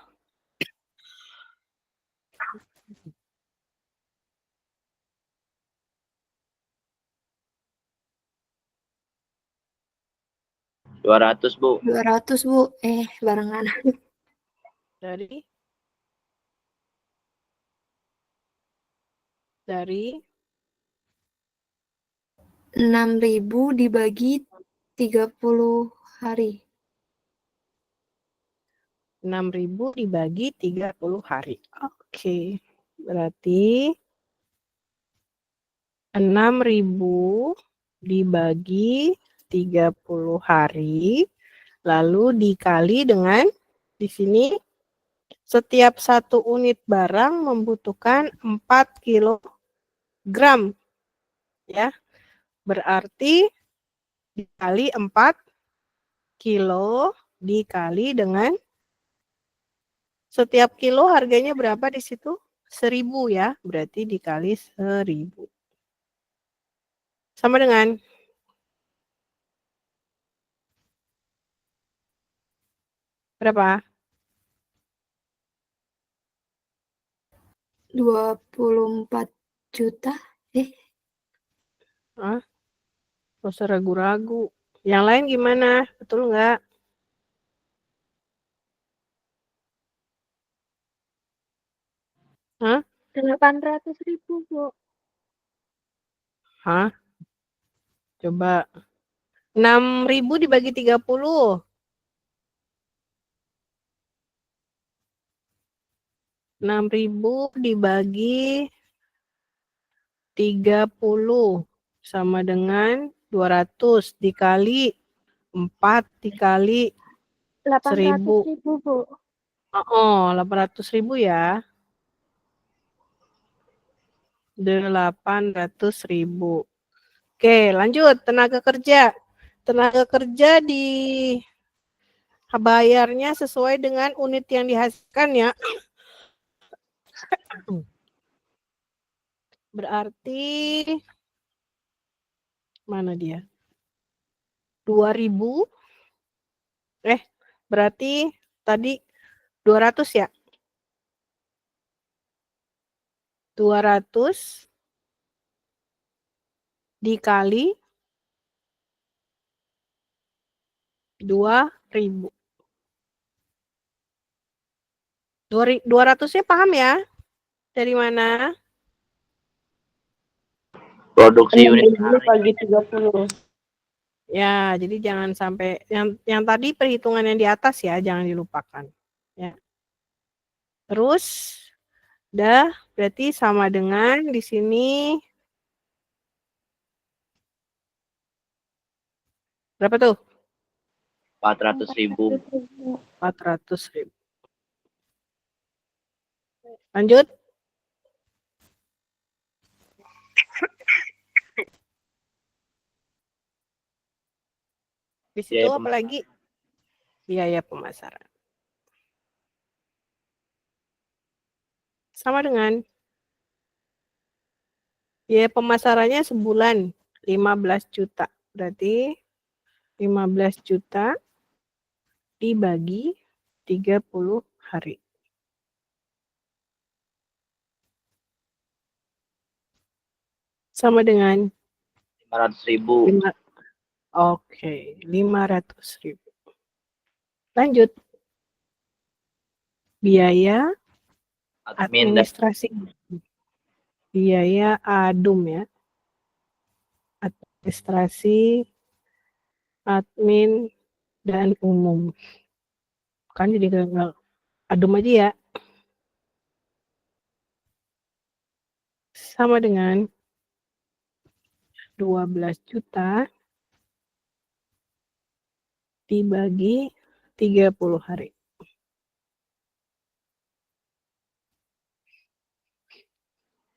$200, Bu. 200, Bu. Barengan. Dari 6.000 dibagi 30 hari. 6.000 dibagi 30 hari. Oke. Berarti 6.000 dibagi 30 hari lalu dikali dengan di sini setiap satu unit barang membutuhkan 4 kilogram. Ya. Berarti dikali 4 kilo dikali dengan setiap kilo harganya berapa di situ? 1.000 ya, berarti dikali 1.000. Sama dengan berapa? 24 juta. Hah? Gak usah ragu-ragu. Yang lain gimana? Betul nggak? Hah? 800.000, Bu. Hah? Coba. 6.000 dibagi 30. 6.000 dibagi 30 sama dengan 200 dikali 4 dikali 1.000. 800.000, Bu. Oh, 800.000 ya. 800.000. Oke, lanjut. Tenaga kerja. Tenaga kerja bayarnya sesuai dengan unit yang dihasilkan ya. Berarti mana dia? 2.000. Berarti tadi 200 ya? 200 dikali 2.000. 200-nya paham ya? Dari mana? Produksi unit hari. 30. Ya, jadi jangan sampai yang tadi perhitungan yang di atas ya, jangan dilupakan. Ya. Terus berarti sama dengan di sini berapa tuh? 400.000. 400.000. Lanjut. Di situ Biaya apa lagi? Biaya pemasaran. Sama dengan biaya pemasarannya sebulan 15 juta. Berarti 15 juta dibagi 30 hari. Sama dengan 500.000. Oke, 500.000. Lanjut. Biaya Admin dan administrasi. Biaya adum ya. Administrasi, admin, dan umum. Kan jadi gagal. Adum aja ya. sama dengan 12 juta dibagi 30 hari.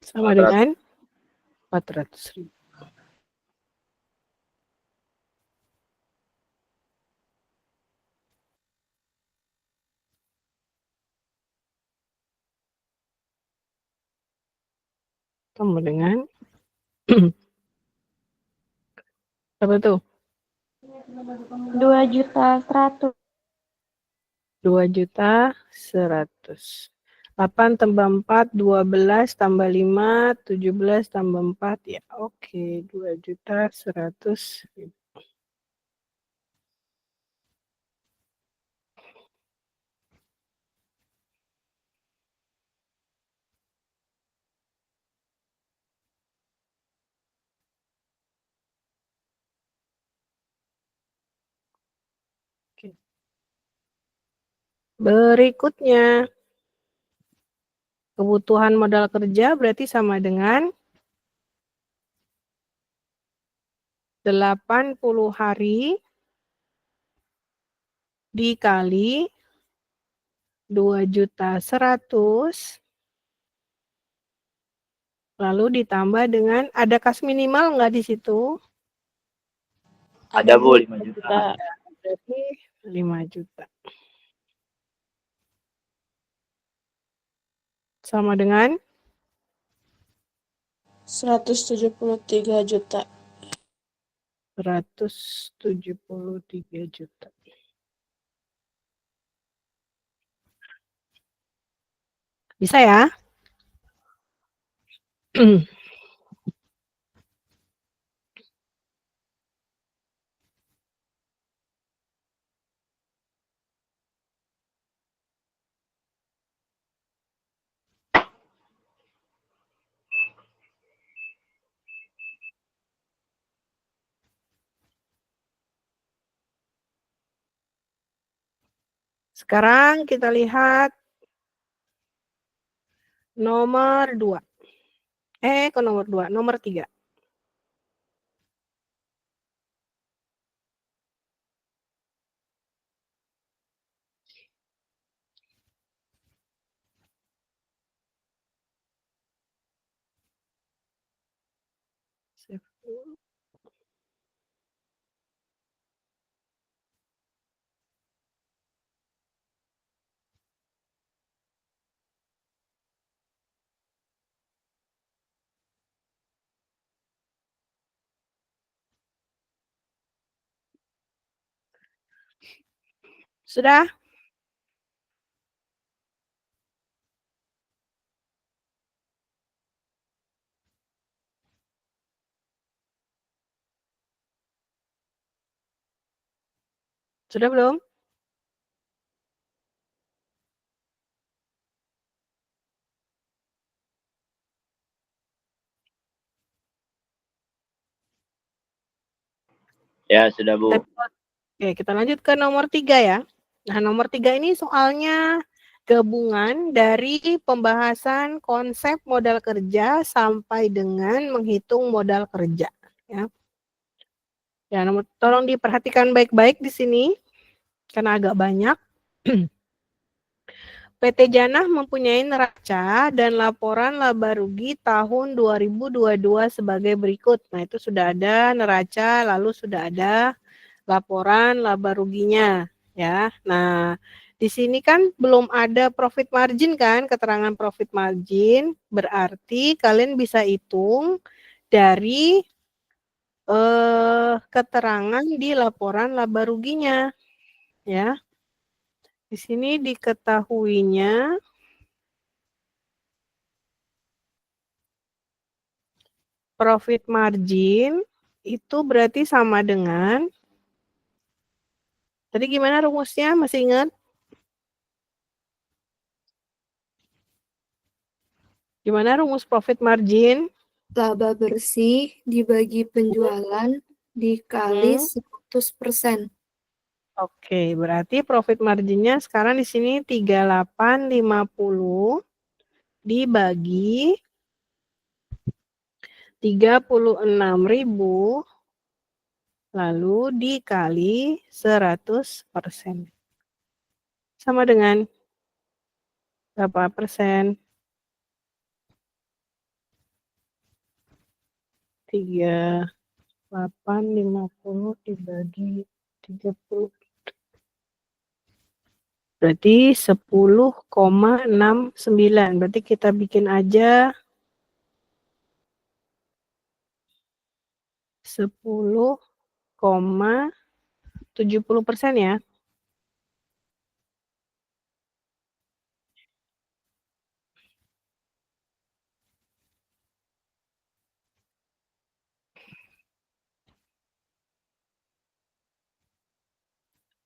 Sama dengan 400.000. Sama dengan apa tuh? 2.100.000. 2.100.000. 8 tambah 4, 12 tambah 5, 17 tambah 4. Ya, oke. 2.100.000. Oke. Berikutnya, kebutuhan modal kerja berarti sama dengan 80 hari dikali 2.100.000 lalu ditambah dengan ada kas minimal nggak di situ? Ada Bu, 5 juta. Berarti 5 juta. Sama dengan 173 juta. 173 juta. Bisa ya? Sekarang kita lihat nomor 2. Ke nomor 2, nomor 3. Sudah? Sudah belum? Ya, sudah Bu. Oke, kita lanjut ke nomor 3 ya. Nah, nomor 3 ini soalnya gabungan dari pembahasan konsep modal kerja sampai dengan menghitung modal kerja. Ya, tolong diperhatikan baik-baik di sini, karena agak banyak. PT Janah mempunyai neraca dan laporan laba rugi tahun 2022 sebagai berikut. Nah, itu sudah ada neraca, lalu sudah ada laporan laba ruginya, ya. Nah, di sini kan belum ada profit margin kan, keterangan profit margin, berarti kalian bisa hitung dari keterangan di laporan laba ruginya, ya. Di sini diketahuinya profit margin itu berarti sama dengan, tadi gimana rumusnya, masih ingat? Gimana rumus profit margin? Laba bersih dibagi penjualan dikali 100%. Oke, berarti profit marginnya sekarang di sini 3850 dibagi 36.000 lalu dikali 100%. Sama dengan berapa persen? 3850 dibagi 30. Berarti 10,69. Berarti kita bikin aja 10,70% ya.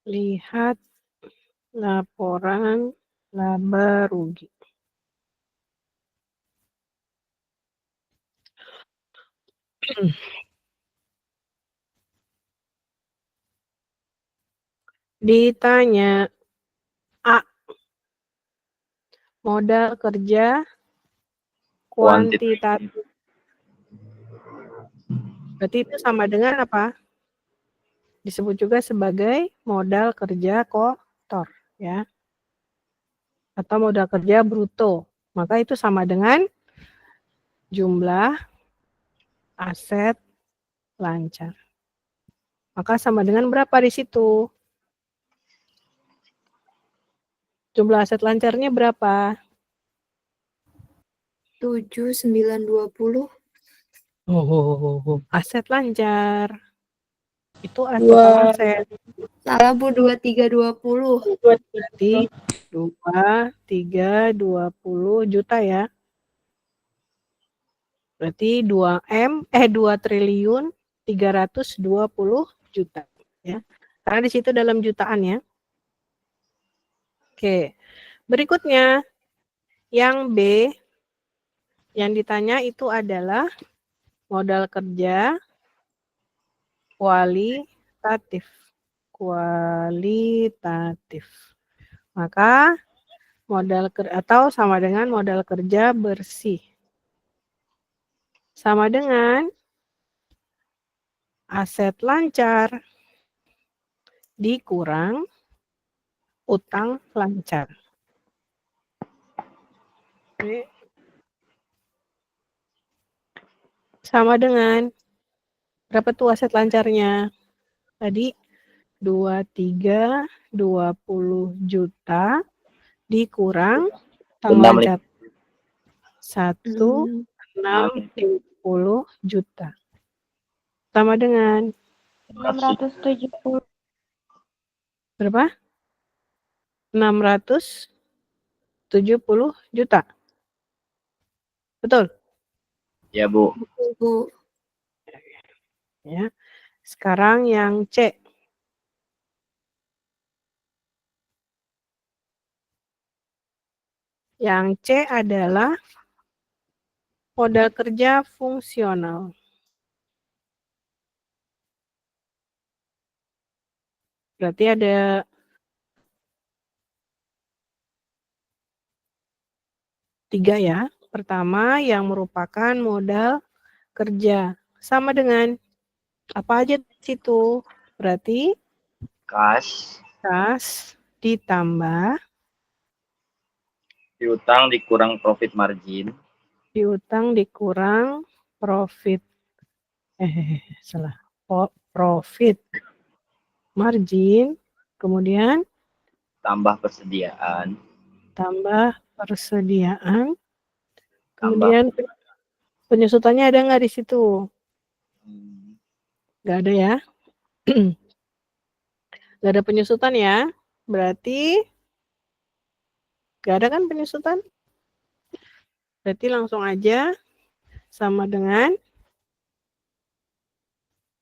Lihat laporan laba rugi. Ditanya A. Modal kerja kuantitatif. Berarti itu sama dengan apa? Disebut juga sebagai modal kerja kotor, ya. Atau modal kerja bruto. Maka itu sama dengan jumlah aset lancar. Maka sama dengan berapa di situ? Jumlah aset lancarnya berapa? 7.920. Aset lancar. Itu Dua. total aset. Salah Bu, 2320. Berarti 2.320 juta ya. Berarti 2 triliun 320 juta ya. Karena di situ dalam jutaan ya. Oke. Berikutnya yang B yang ditanya itu adalah modal kerja kualitatif. Kualitatif. Maka modal kerja atau sama dengan modal kerja bersih. Sama dengan aset lancar dikurang utang lancar. Oke. Sama dengan berapa tuh aset lancarnya? Tadi 2320 juta dikurang utang lancar 1650 juta. Sama dengan 670. berapa? 670 juta. Betul? Ya, Bu. Bu. Ya. Sekarang yang C. Yang C adalah modal kerja fungsional. Berarti ada tiga ya. Pertama yang merupakan modal kerja. Sama dengan apa aja di situ? Berarti Kas, ditambah piutang dikurang profit margin. piutang dikurang profit. Salah. Profit margin. Kemudian Tambah persediaan. Kemudian penyusutannya ada nggak di situ? Nggak ada ya. Nggak ada penyusutan ya. Berarti nggak ada kan penyusutan? Berarti langsung aja sama dengan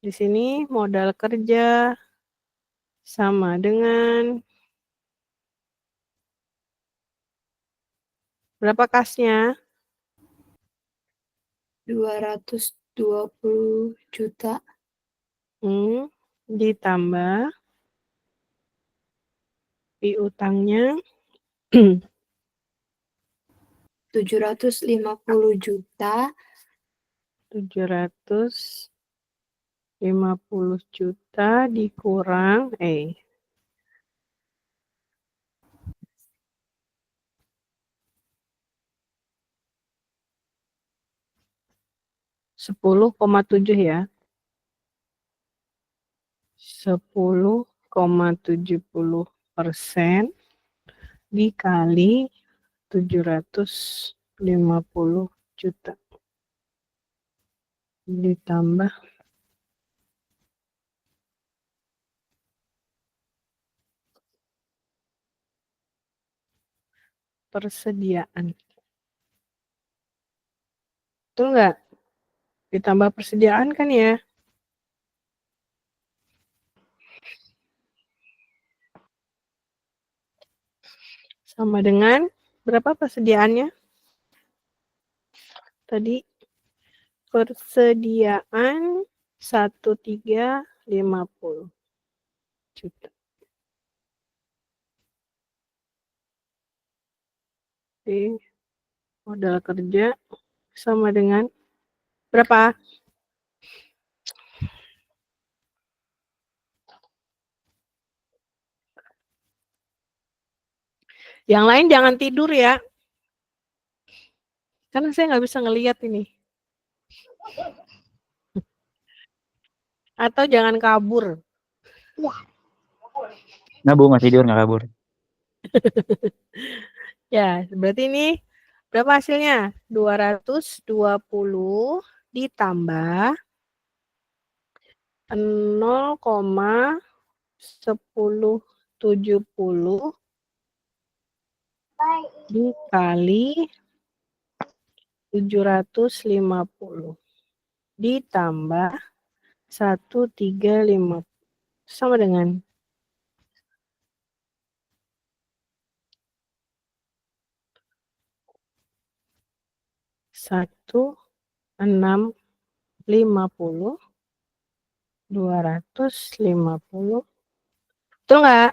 di sini modal kerja sama dengan berapa kasnya? 220 juta. Ditambah piutangnya 750 juta 750 juta dikurang 10,7 ya. 10,70% dikali 750 juta ditambah persediaan. Betul nggak? Ditambah persediaan kan ya? Sama dengan berapa persediaannya? Tadi persediaan 1.350 juta. Oke, modal kerja sama dengan berapa? Yang lain jangan tidur ya. Karena saya nggak bisa ngelihat ini. Atau jangan kabur. Nah Bu, nggak tidur, nggak kabur. Ya, berarti ini berapa hasilnya? 220 ditambah 0,1070 dikali 750 ditambah 1.350 sama dengan 1.650 250. Betul nggak?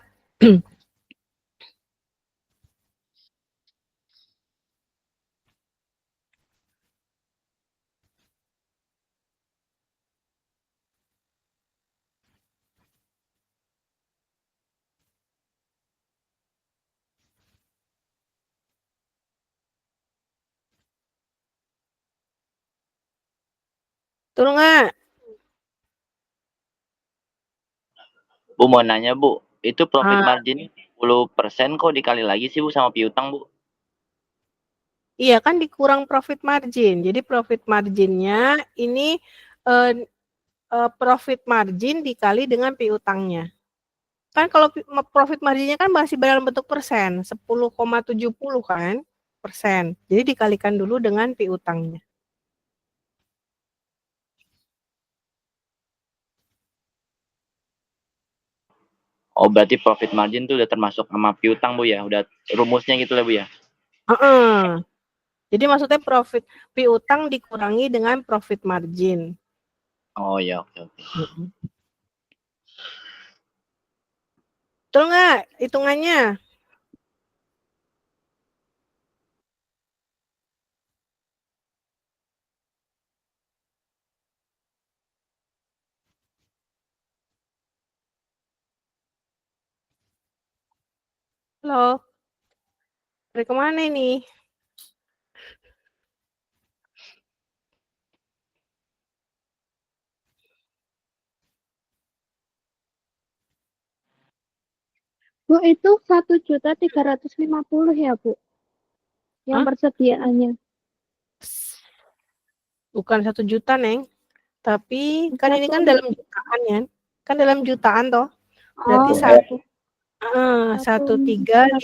Betul nggak? Bu mau nanya Bu, itu profit margin 10% kok dikali lagi sih Bu sama piutang Bu? Iya kan dikurang profit margin. Jadi profit marginnya ini profit margin dikali dengan piutangnya. Kan kalau profit marginnya kan masih dalam bentuk persen, 10,70 kan persen. Jadi dikalikan dulu dengan piutangnya. Oh berarti profit margin tuh udah termasuk sama piutang Bu ya? Udah rumusnya gitu lah Bu ya? Jadi maksudnya profit piutang dikurangi dengan profit margin. Oh ya, oke. Betul nggak hitungannya? Halo? Dari kemana ini? Bu, itu 1.350.000 ya, Bu? Yang persediaannya. Bukan 1 juta, Neng. Tapi kan ini kan dalam jutaan ya. Kan dalam jutaan toh. Berarti 1.350.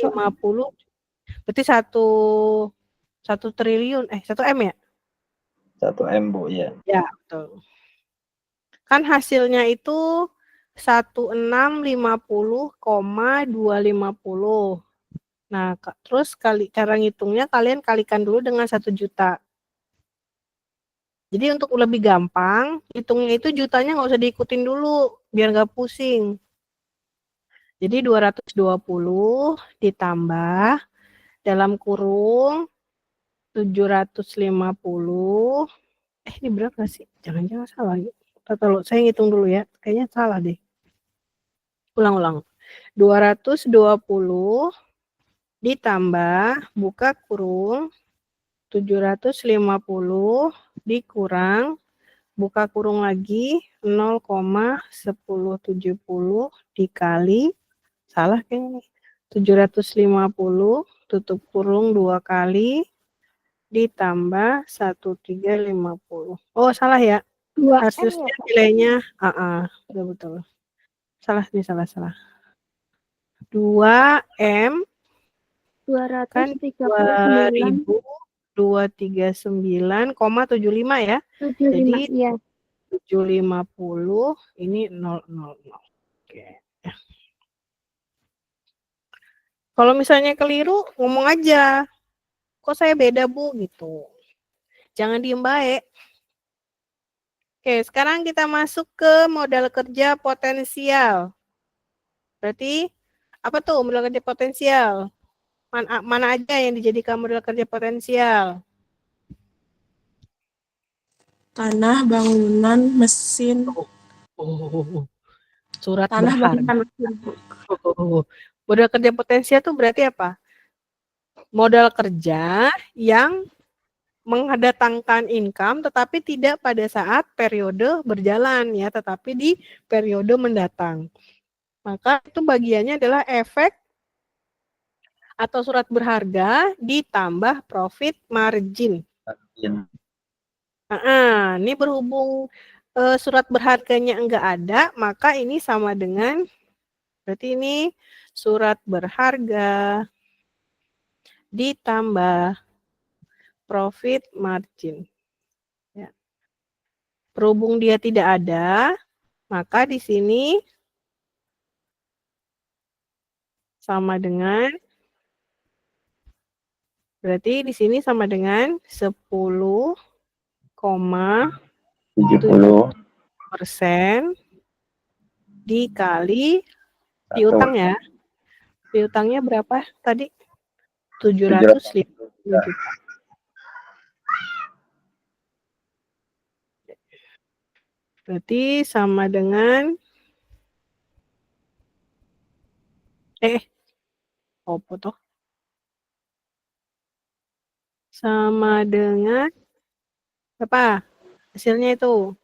Berarti 1 triliun. 1 M ya? 1 M Bu ya. Ya, betul. Kan hasilnya itu 1650,250. Nah, terus cara ngitungnya kalian kalikan dulu dengan 1 juta. Jadi untuk lebih gampang, hitungnya itu jutanya nggak usah diikutin dulu, biar nggak pusing. Jadi 220 ditambah dalam kurung 750 Ini berat nggak sih? Jangan-jangan salah. Kalau saya ngitung dulu ya. Kayaknya salah deh. Ulang-ulang. 220 ditambah buka kurung 750 dikurang buka kurung lagi 0,1070 dikali salah kayaknya nih. 750 tutup kurung 2 kali ditambah 1350. Oh, salah ya. 2M Harusnya ya, Pak? nilainya betul. Salah nih, salah. 2M kan 239,75 239,75 ya. Jadi ya. 750 ini 000. Oke. Kalau misalnya keliru ngomong aja. Kok saya beda, Bu? Gitu. Jangan diem baik. Oke, sekarang kita masuk ke modal kerja potensial. Berarti apa tuh modal kerja potensial? Mana aja yang dijadikan modal kerja potensial? Tanah, bangunan, mesin. Surat Tanah, berharga. bangunan, mesin. Modal kerja potensial tuh berarti apa? Modal kerja yang mendatangkan income tetapi tidak pada saat periode berjalan ya, tetapi di periode mendatang. Maka itu bagiannya adalah efek atau surat berharga ditambah profit margin. Ini berhubung surat berharganya enggak ada, maka ini sama dengan berarti ini surat berharga ditambah profit margin. Ya. Berhubung dia tidak ada, maka di sini sama dengan berarti di sini sama dengan 10,70% dikali piutang ya. Piutangnya berapa tadi? 750 juta. Berarti sama dengan apa tuh? Sama dengan apa? Hasilnya itu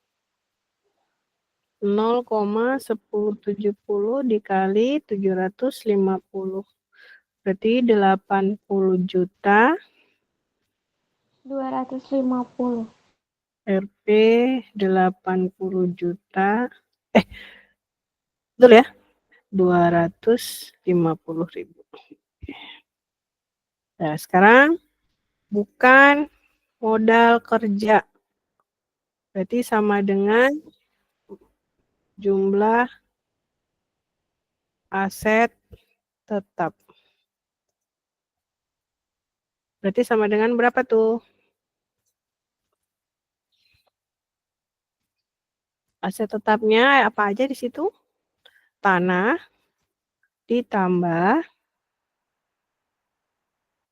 0,1070 dikali 750. Berarti 80 juta 250. Rp 80 juta. Betul ya? 250.000. Nah, sekarang bukan modal kerja. Berarti sama dengan jumlah aset tetap. Berarti sama dengan berapa tuh? Aset tetapnya apa aja di situ? Tanah ditambah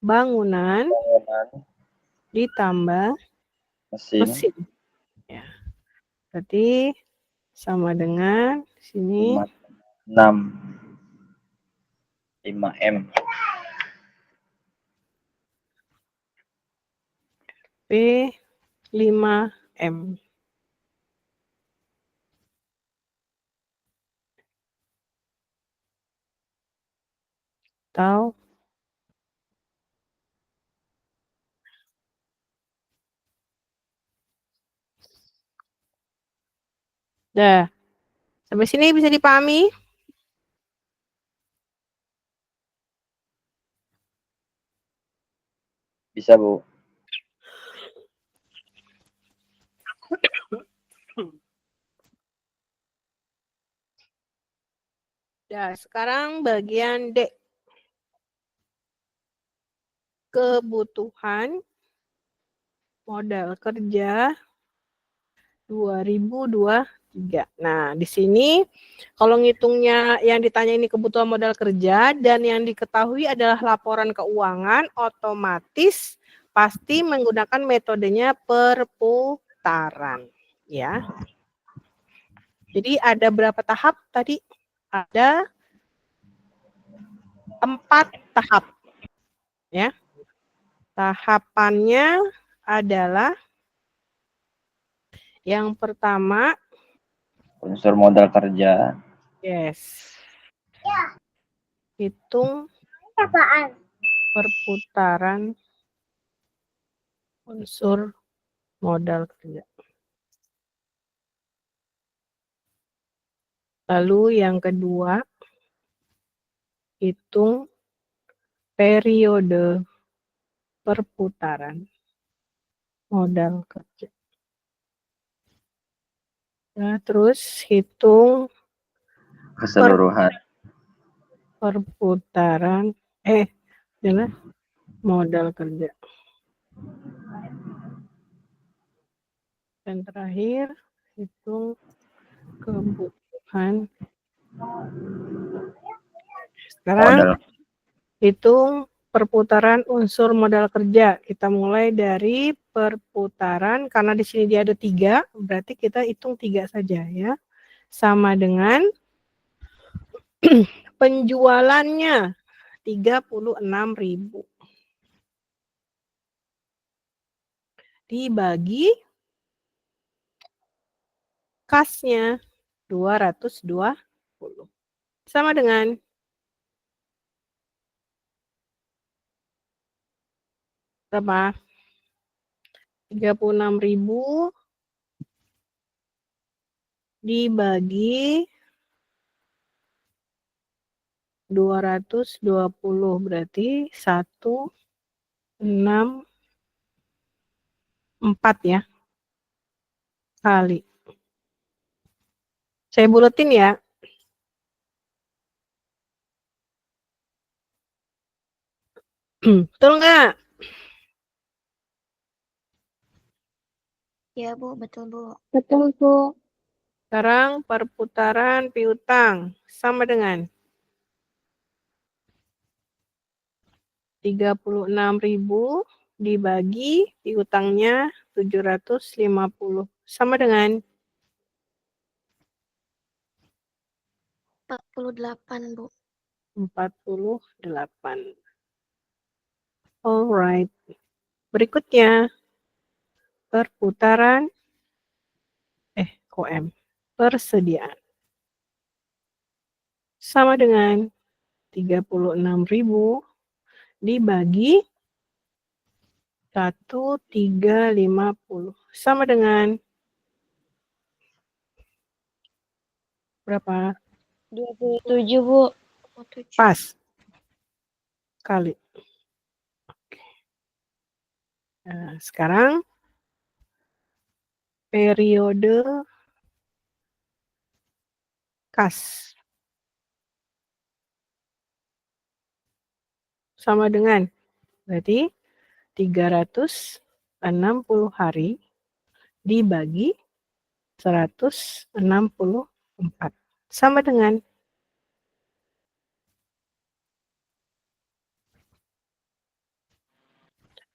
bangunan ditambah mesin. Ya. Berarti sama dengan sini 5M. P5M. Atau dah. Sampai sini bisa dipahami? Bisa, Bu. Nah, sekarang bagian D. Kebutuhan modal kerja 2023. Nah, di sini kalau ngitungnya yang ditanya ini kebutuhan modal kerja dan yang diketahui adalah laporan keuangan, otomatis pasti menggunakan metodenya perputaran. perputaran, ya. Jadi ada berapa tahap tadi? Ada 4 tahap, ya. Tahapannya adalah yang pertama, Unsur modal kerja. yes, hitung perputaran unsur modal kerja. Lalu yang kedua, hitung periode perputaran modal kerja. Nah, terus hitung Keseluruhan. perputaran adalah modal kerja. Dan terakhir, hitung kebutuhan. Sekarang Modal. hitung perputaran unsur modal kerja. Kita mulai dari perputaran, karena di sini dia ada 3, berarti kita hitung 3 saja ya. Sama dengan penjualannya 36.000 dibagi kasnya 220. Sama dengan berapa? 36.000 dibagi 220, berarti 164 ya. Kali. Saya buletin ya. Betul nggak? Ya, Bu, betul, Bu. Betul, Bu. Sekarang perputaran piutang sama dengan 36.000 dibagi piutangnya 750 sama dengan 48, Bu. 48. Alright. Berikutnya perputaran persediaan sama dengan 36.000 dibagi 1.350 sama dengan berapa? 27, Bu. Pas. Kali. Oke. Nah, sekarang periode kas sama dengan berarti 360 hari dibagi 164 sama dengan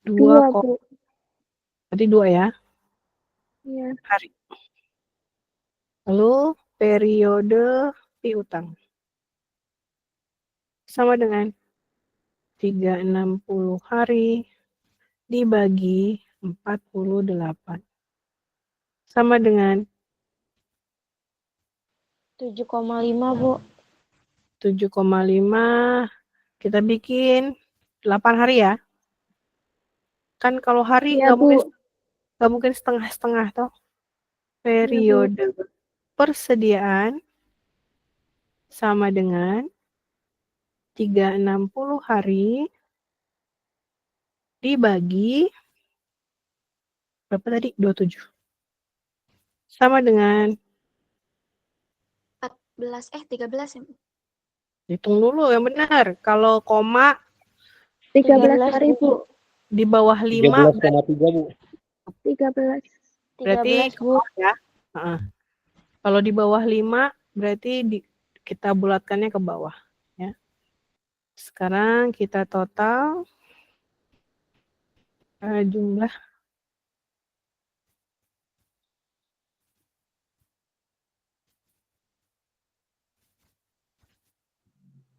2, Bu. berarti 2 ya. Iya. Hari. Lalu periode piutang sama dengan 360 hari dibagi 48 sama dengan 7,5, Bu. 7,5 kita bikin 8 hari ya. Kan kalau hari Iya, Bu. nggak mungkin setengah-setengah toh. Periode persediaan sama dengan 360 hari dibagi berapa tadi? 27. Sama dengan 13 ya, Bu. hitung dulu yang benar. Kalau koma 13 hari, Bu. di bawah 5 13,3 Bu. 13. berarti 13, Bu. ya. Kalau di bawah 5 berarti kita bulatkannya ke bawah ya. Sekarang kita total jumlah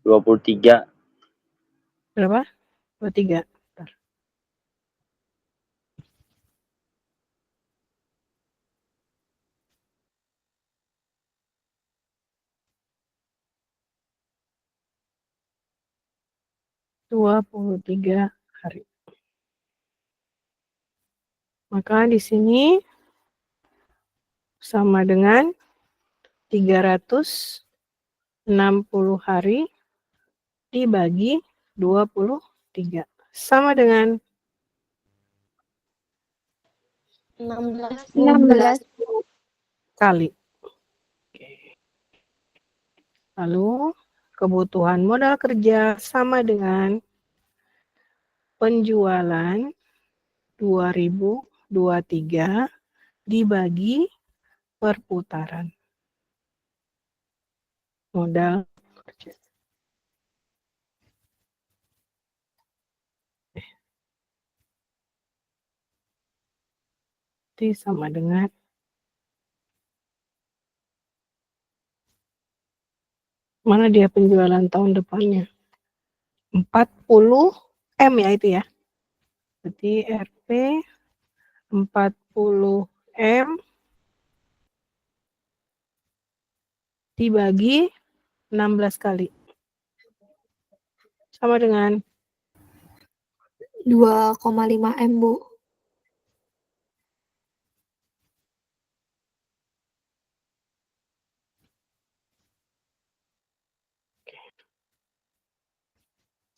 23. Berapa? 23. Bentar. Dua puluh tiga hari. Maka di sini sama dengan 360 hari dibagi 23. Sama dengan 16. 16. kali. Lalu kebutuhan modal kerja sama dengan penjualan 2023 dibagi perputaran modal kerja. Itu sama dengan mana dia penjualan tahun depannya? 40 M ya itu ya. Berarti RP 40 M dibagi 16 kali. Sama dengan 2,5 M, Bu.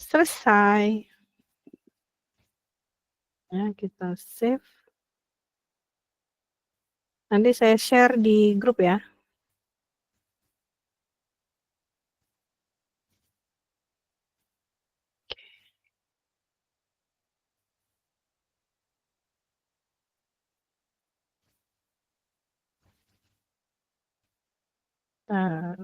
selesai. Ya, kita save. Nanti saya share di grup ya. Nah,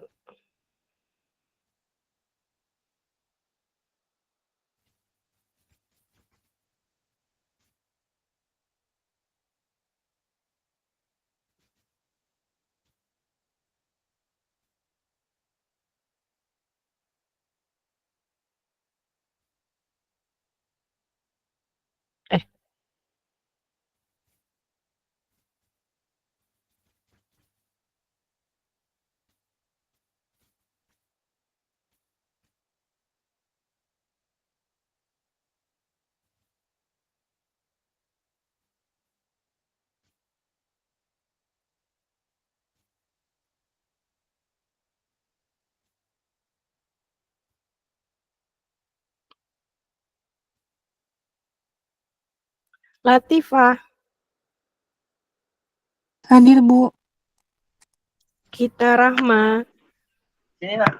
Latifah, Hadir, Bu. Gita Rahma, Sini nak.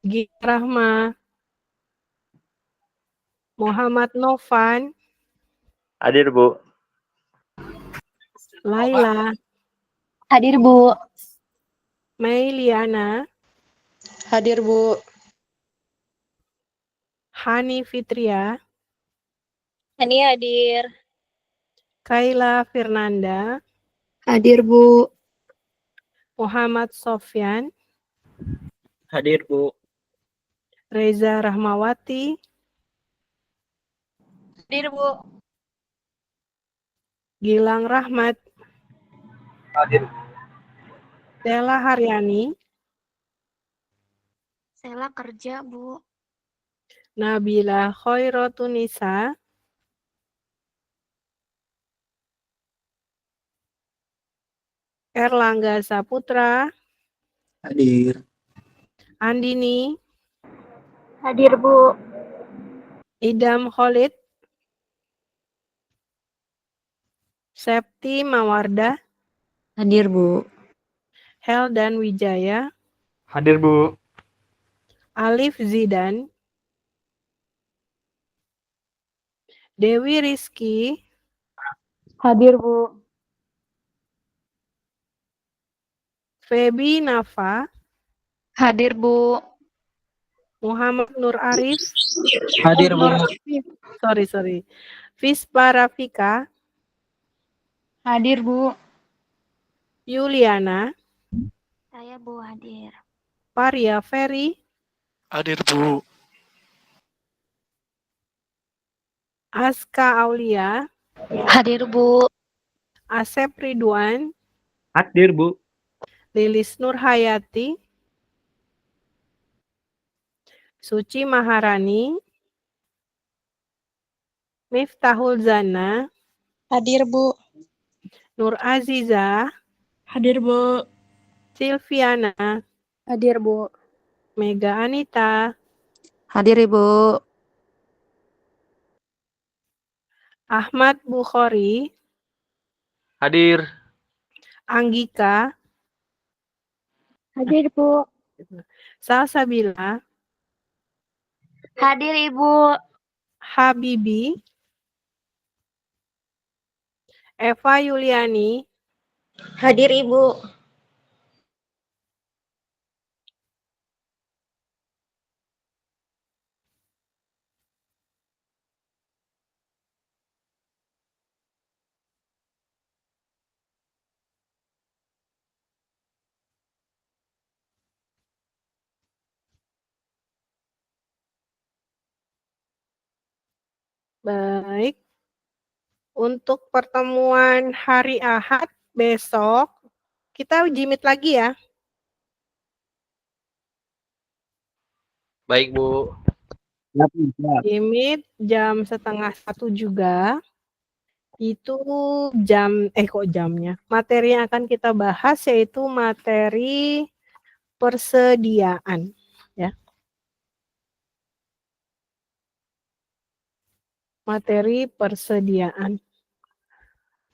Gita Rahma, Muhammad Novan, Hadir, Bu. Laila, Hadir, Bu. Meiliana, Hadir, Bu. Hani Fitria, Hani hadir. Kayla Fernanda, Hadir, Bu. Muhammad Sofyan, Hadir, Bu. Reza Rahmawati, Hadir, Bu. Gilang Rahmat, Hadir. Stella Haryani, Sela kerja, Bu. Nabila Khairotunisa, Erlangga Saputra, Hadir. Andini, Hadir, Bu. Idam Khalid, Septi Mawardah, Hadir, Bu. Heldan Wijaya, Hadir, Bu. Alif Zidan, Dewi Rizky, Hadir, Bu. Feby Nafa, Hadir, Bu. Muhammad Nur Arif, Hadir, Bu. sorry, Vispa Rafika, Hadir, Bu. Yuliana, Saya, Bu, hadir. Faria Ferry, Hadir, Bu. Aska Aulia, Hadir, Bu. Asep Ridwan, Hadir, Bu. Lilis Nurhayati, Suci Maharani, Miftahul Zana, Hadir, Bu. Nur Aziza, Hadir, Bu. Silviana, Hadir, Bu. Mega Anita, Hadir, Ibu. Ahmad Bukhari, Hadir. Anggika, Hadir, Bu. Salsabila, Hadir, Ibu. Habibi, Eva Yuliani, Hadir, Ibu. Baik. Untuk pertemuan hari Ahad besok, kita jimit lagi ya. Baik, Bu. Jimit jam 12:30 juga. Itu kok jamnya. Materi yang akan kita bahas yaitu materi persediaan. Ya. Materi persediaan.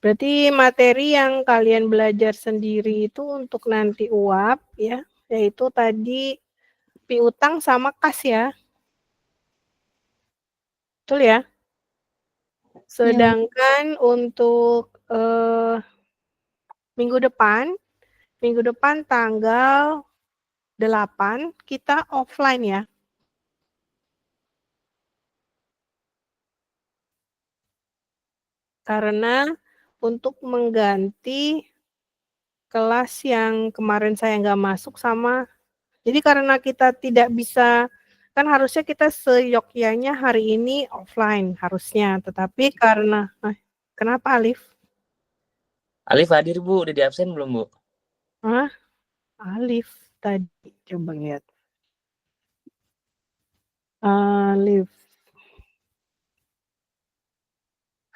Berarti materi yang kalian belajar sendiri itu untuk nanti UAP ya, yaitu tadi piutang sama kas ya. Betul ya? Sedangkan untuk minggu depan tanggal 8 kita offline ya. Karena untuk mengganti kelas yang kemarin saya nggak masuk sama, jadi karena kita tidak bisa, kan harusnya kita seyogyanya hari ini offline harusnya, tetapi karena, kenapa Alif? Alif hadir, Bu. Udah di absen belum, Bu? Hah? Alif tadi, coba lihat. Alif.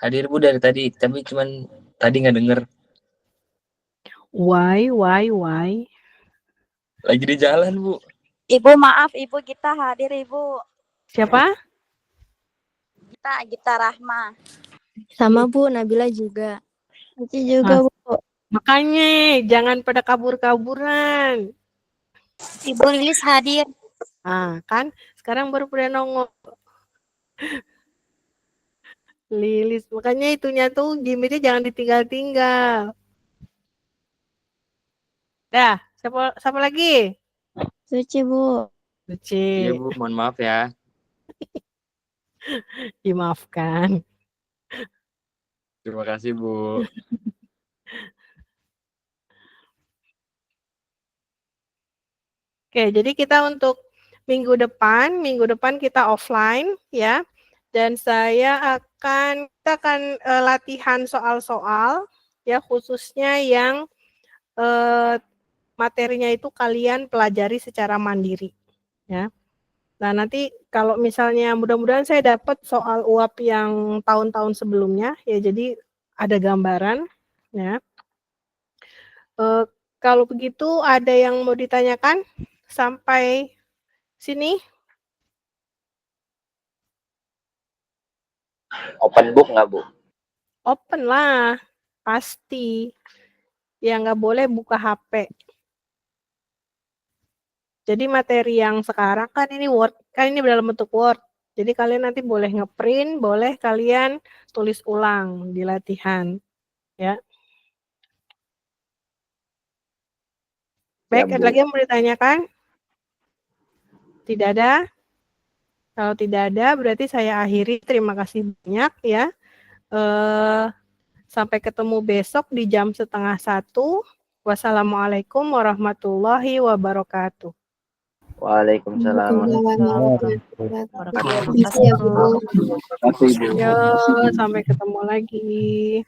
Hadir, Bu, dari tadi. Tapi cuman tadi nggak denger. Why? Lagi di jalan, Bu. Ibu maaf, Ibu kita hadir, Ibu. Siapa? Gita Rahma. Sama, Bu. Nabila juga. Cici juga, Bu. Makanya jangan pada kabur-kaburan. Ibu Lilis hadir. Kan sekarang baru pada nongol. Lilis, makanya itunya tuh gimitnya jangan ditinggal-tinggal. Dah, siapa lagi? Suci, Bu. Suci. Iya, Bu. Mohon maaf ya. Dimaafkan. Terima kasih, Bu. Oke, jadi kita untuk minggu depan kita offline ya. Dan kita akan latihan soal-soal ya, khususnya yang materinya itu kalian pelajari secara mandiri ya. Nah, nanti kalau misalnya mudah-mudahan saya dapat soal UAP yang tahun-tahun sebelumnya ya, jadi ada gambaran ya. Kalau begitu ada yang mau ditanyakan sampai sini? Open book nggak, Bu? Open lah, pasti. Ya nggak boleh buka HP. Jadi materi yang sekarang kan ini Word, kan ini dalam bentuk Word. Jadi kalian nanti boleh ngeprint, boleh kalian tulis ulang di latihan. Ya. Baik, ada lagi yang mau ditanyakan? Tidak ada? Kalau tidak ada, berarti saya akhiri. Terima kasih banyak ya. Sampai ketemu besok di jam 12:30. Wassalamualaikum warahmatullahi wabarakatuh. Waalaikumsalam. Terima kasih ya, Bu. Yo, sampai ketemu lagi.